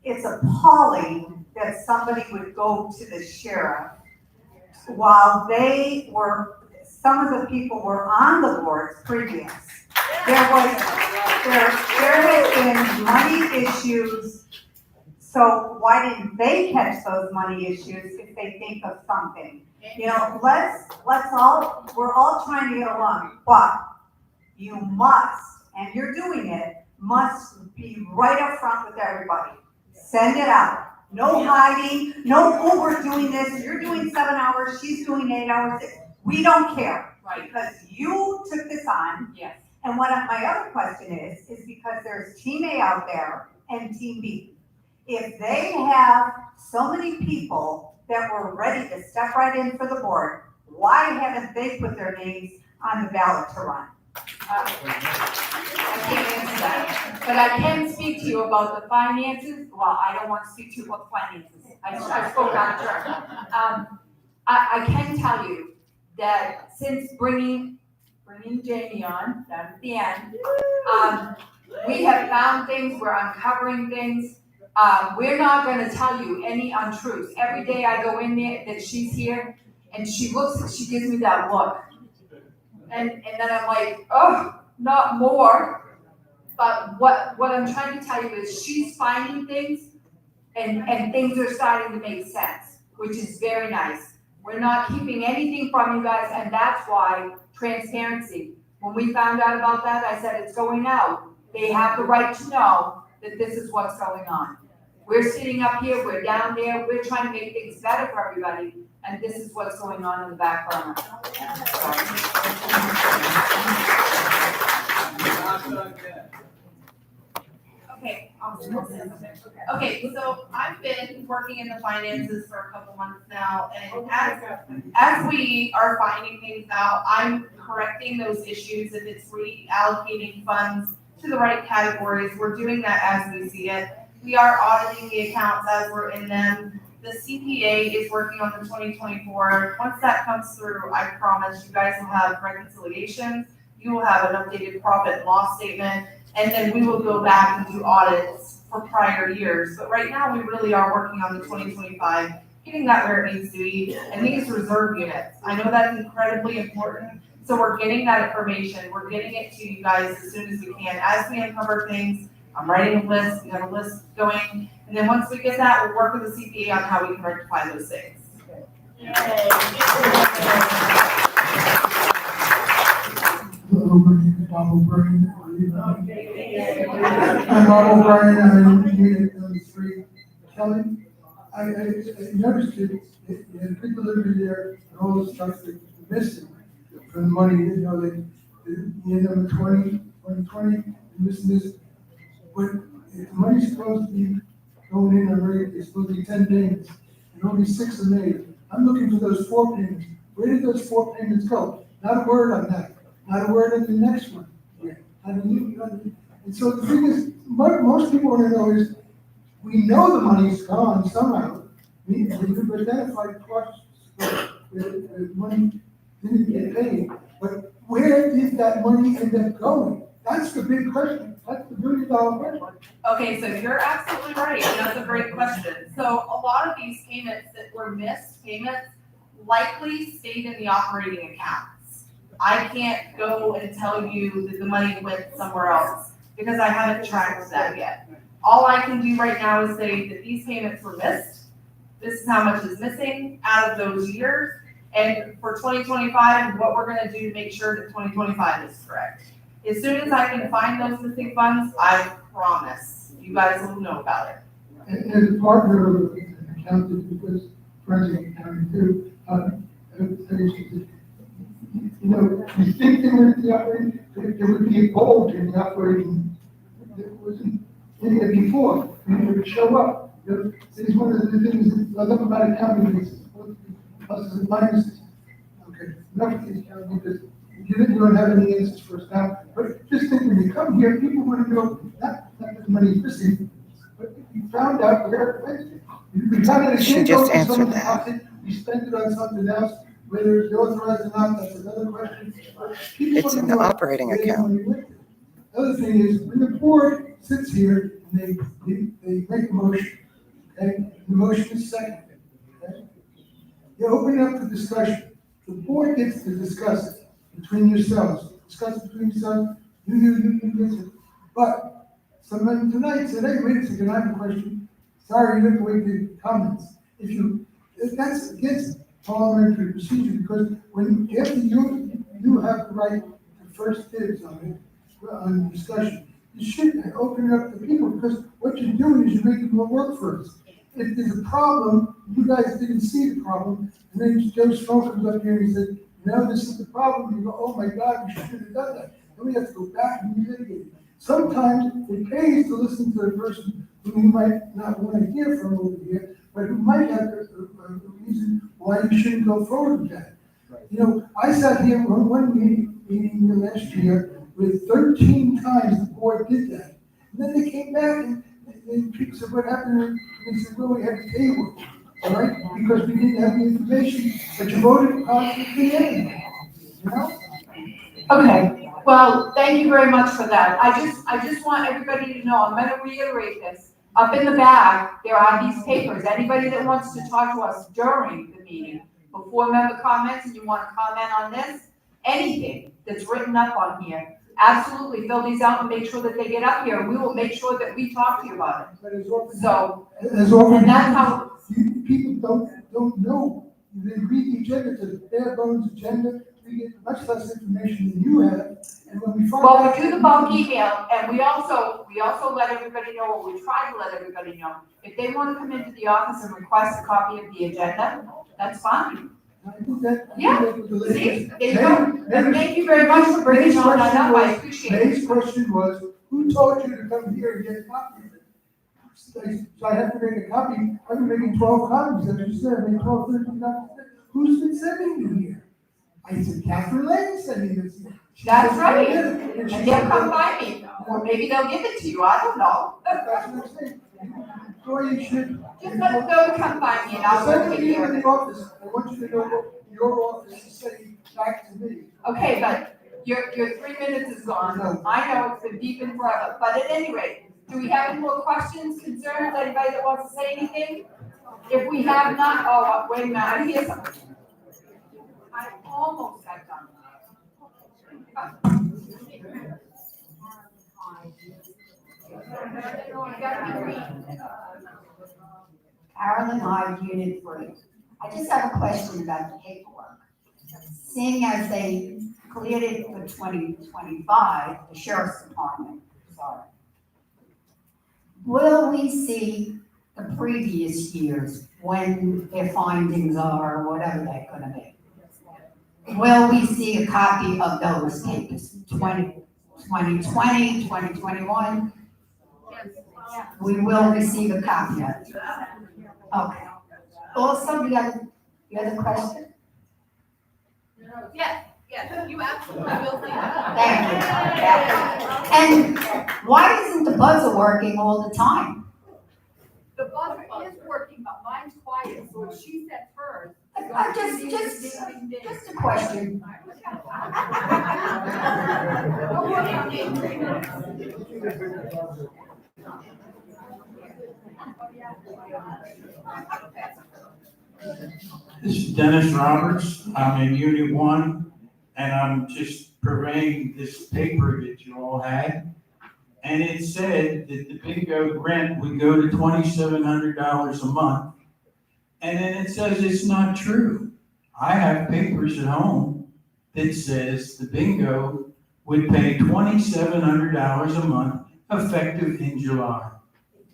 It's appalling that somebody would go to the sheriff while some of the people were on the boards previous. There has been money issues, so why didn't they catch those money issues if they think of something? We're all trying to get along, but you must, and you're doing it, must be right up front with everybody. Send it out. No hiding, no, we're doing this, you're doing 7 hours, she's doing 8 hours. We don't care. Right. Because you took this on. Yes. And what my other question is because there's Team A out there and Team B. If they have so many people that were ready to step right in for the board, why haven't they put their names on the ballot to run? I can't answer that, but I can speak to you about the finances. Well, I don't want to speak to you about the finances. I spoke out of turn. I can tell you that since bringing Jamie on down at the end, we have found things. We're uncovering things. We're not going to tell you any untruths. Every day I go in there that she's here, and she gives me that look. And then I'm like, oh, not more. But what I'm trying to tell you is she's finding things, and things are starting to make sense, which is very nice. We're not keeping anything from you guys, and that's why transparency. When we found out about that, I said it's going out. They have the right to know that this is what's going on. We're sitting up here, we're down there, we're trying to make things better for everybody, and this is what's going on in the back burner. Okay, Okay, so I've been working in the finances for a couple months now, and as we are finding things out, I'm correcting those issues. If it's reallocating funds to the right categories, we're doing that as we see it. We are auditing the accounts as we're in them. The CPA is working on the 2024. Once that comes through, I promise you guys will have reconciliations. You will have an updated profit and loss statement, and then we will go back and do audits for prior years. But right now, we really are working on the 2025, getting that where it needs to be, and these reserve units. I know that's incredibly important, so we're getting that information. We're getting it to you guys as soon as we can. As we uncover things, I'm writing a list, we have a list going, and then once we get that, we'll work with the CPA on how we can rectify those things. I'm O'Brien. I'm O'Brien, I'm in unit on the street. Kelly, I noticed that people living there, and all the stuff that missing from the money, you know, they number 2020, missing this. But if the money's supposed to be going in already, it's supposed to be 10 payments, and only 6 are made. I'm looking for those 4 payments. Where did those 4 payments go? Not a word on that. Not a word on the next one. Yeah. And so the thing is, most people want to know is, we know the money's gone somehow. We've identified costs where money didn't get paid. But where did that money end up going? That's the big question. That's the $1 billion question. Okay, so you're absolutely right, and that's a great question. So a lot of these payments that were missed payments likely stayed in the operating accounts. I can't go and tell you that the money went somewhere else because I haven't tracked that yet. All I can do right now is say that these payments were missed. This is how much is missing out of those years. And for 2025, what we're gonna do to make sure that 2025 is correct. As soon as I can find those missing funds, I promise you guys will know about it. And as a partner of an accountant, because forensic accounting too, you think they were in the operating, there would be a bulge in the operating that wasn't in there before, and it would show up. It's one of the things that I love about accounting is pluses and minuses. Okay, enough of the accounting because you don't have any answers for us now. But just think when you come here, people want to know not that the money is missing, but you found out where it went. We found out it She didn't just go to answered someone's that. pocket. We spent it on something else. Whether it's authorized or not, that's another question. It's in the operating account. The other thing is, when the board sits here and they make a motion, okay? The motion is seconded, okay? You open up the discussion. The board gets to discuss it between yourselves. Discuss it between yourselves. You. But someone tonight said, hey, wait a second, I have a question. Sorry, you have to wait for comments. That's against parliamentary procedure, because after you have the right to first dibs on it, on discussion, you should open it up to people, because what you're doing is you're making more work for us. If there's a problem, you guys didn't see the problem, and then Joe Snow comes up here and he said, no, this is the problem. You go, oh my God, we should have done that. Then we have to go back and relitigate it. Sometimes it pays to listen to a person who you might not want to hear from over here, but who might have a reason why you shouldn't go forward with that. Right. I sat here one meeting last year with 13 times the board did that. And then they came back and people said, what happened? And they said, well, we had to table it, all right? Because we didn't have the information, but you voted positively anyway, Okay, well, thank you very much for that. I just want everybody to know, I'm gonna reiterate this. Up in the back, there are these papers. Anybody that wants to talk to us during the meeting, before member comments, and you want to comment on this, anything that's written up on here, absolutely fill these out and make sure that they get up here. We will make sure that we talk to you about it. So, and that's how. People don't know. They read the agenda, it's a bare bones agenda. We get much less information than you have. And when we find out, we do the bulk email, and we also let everybody know, or we try to let everybody know, if they want to come into the office and request a copy of the agenda, that's fine. Yeah, see, there you go. And thank you very much for bringing all that up, I appreciate it. May's question was, who told you to come here and get a copy of it? So I have to make a copy, I've been making 12 copies, and I just said, I made 12, 13 copies. Who's been sending them here? I said, Catherine Lane sent me this. That's right. And they'll come by me, or maybe they'll give it to you, I don't know. That's what I'm saying. Or you should. Just let them know to come by me and I'll go Send take me care in of the it. office, I want you to know what your office is saying back to me. Okay, but your 3 minutes is gone. No. I know it's been deep in forever, but at any rate, do we have any more questions, concerns, anybody that wants to say anything? If we have not, oh, wait a minute, I hear something. I almost got done. Carolyn Hyde, Unit 3. I just have a question about the paperwork. Seeing as they cleared it for 2025, the sheriff's department, sorry. Will we see the previous years when their findings are, whatever they're gonna be? Will we see a copy of those papers, 2020, 2021? We will receive a copy of it. Okay. Also, the other question? Yes, you absolutely will see that. Thank you. And why isn't the buzzer working all the time? The buzzer is working, but mine's quiet, so if she sets hers. Just a question. This is Dennis Roberts. I'm in Unit 1, and I'm just purveying this paper that you all had. And it said that the bingo rent would go to $2,700 a month. And then it says it's not true. I have papers at home that says the bingo would pay $2,700 a month effective in July.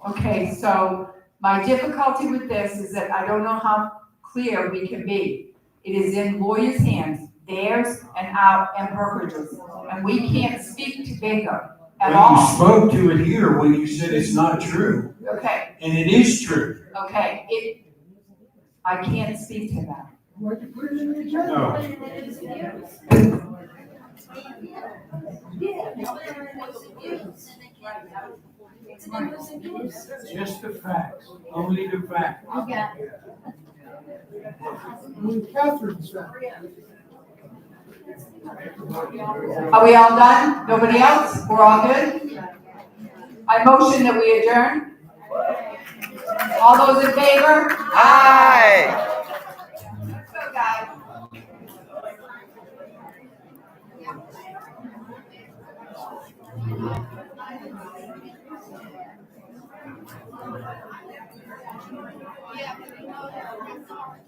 Okay, so my difficulty with this is that I don't know how clear we can be. It is in lawyers' hands, theirs and our and Brookridge's, and we can't speak to bingo at Well, all. you spoke to it here when you said it's not true, Okay, and it is true. okay, I can't speak to that. Why'd you put it in the agenda? Just the facts, only the facts. Catherine said. Are we all done? Nobody else? We're all good? I motion that we adjourn. All those in favor? Aye. Let's go, guys. Yeah.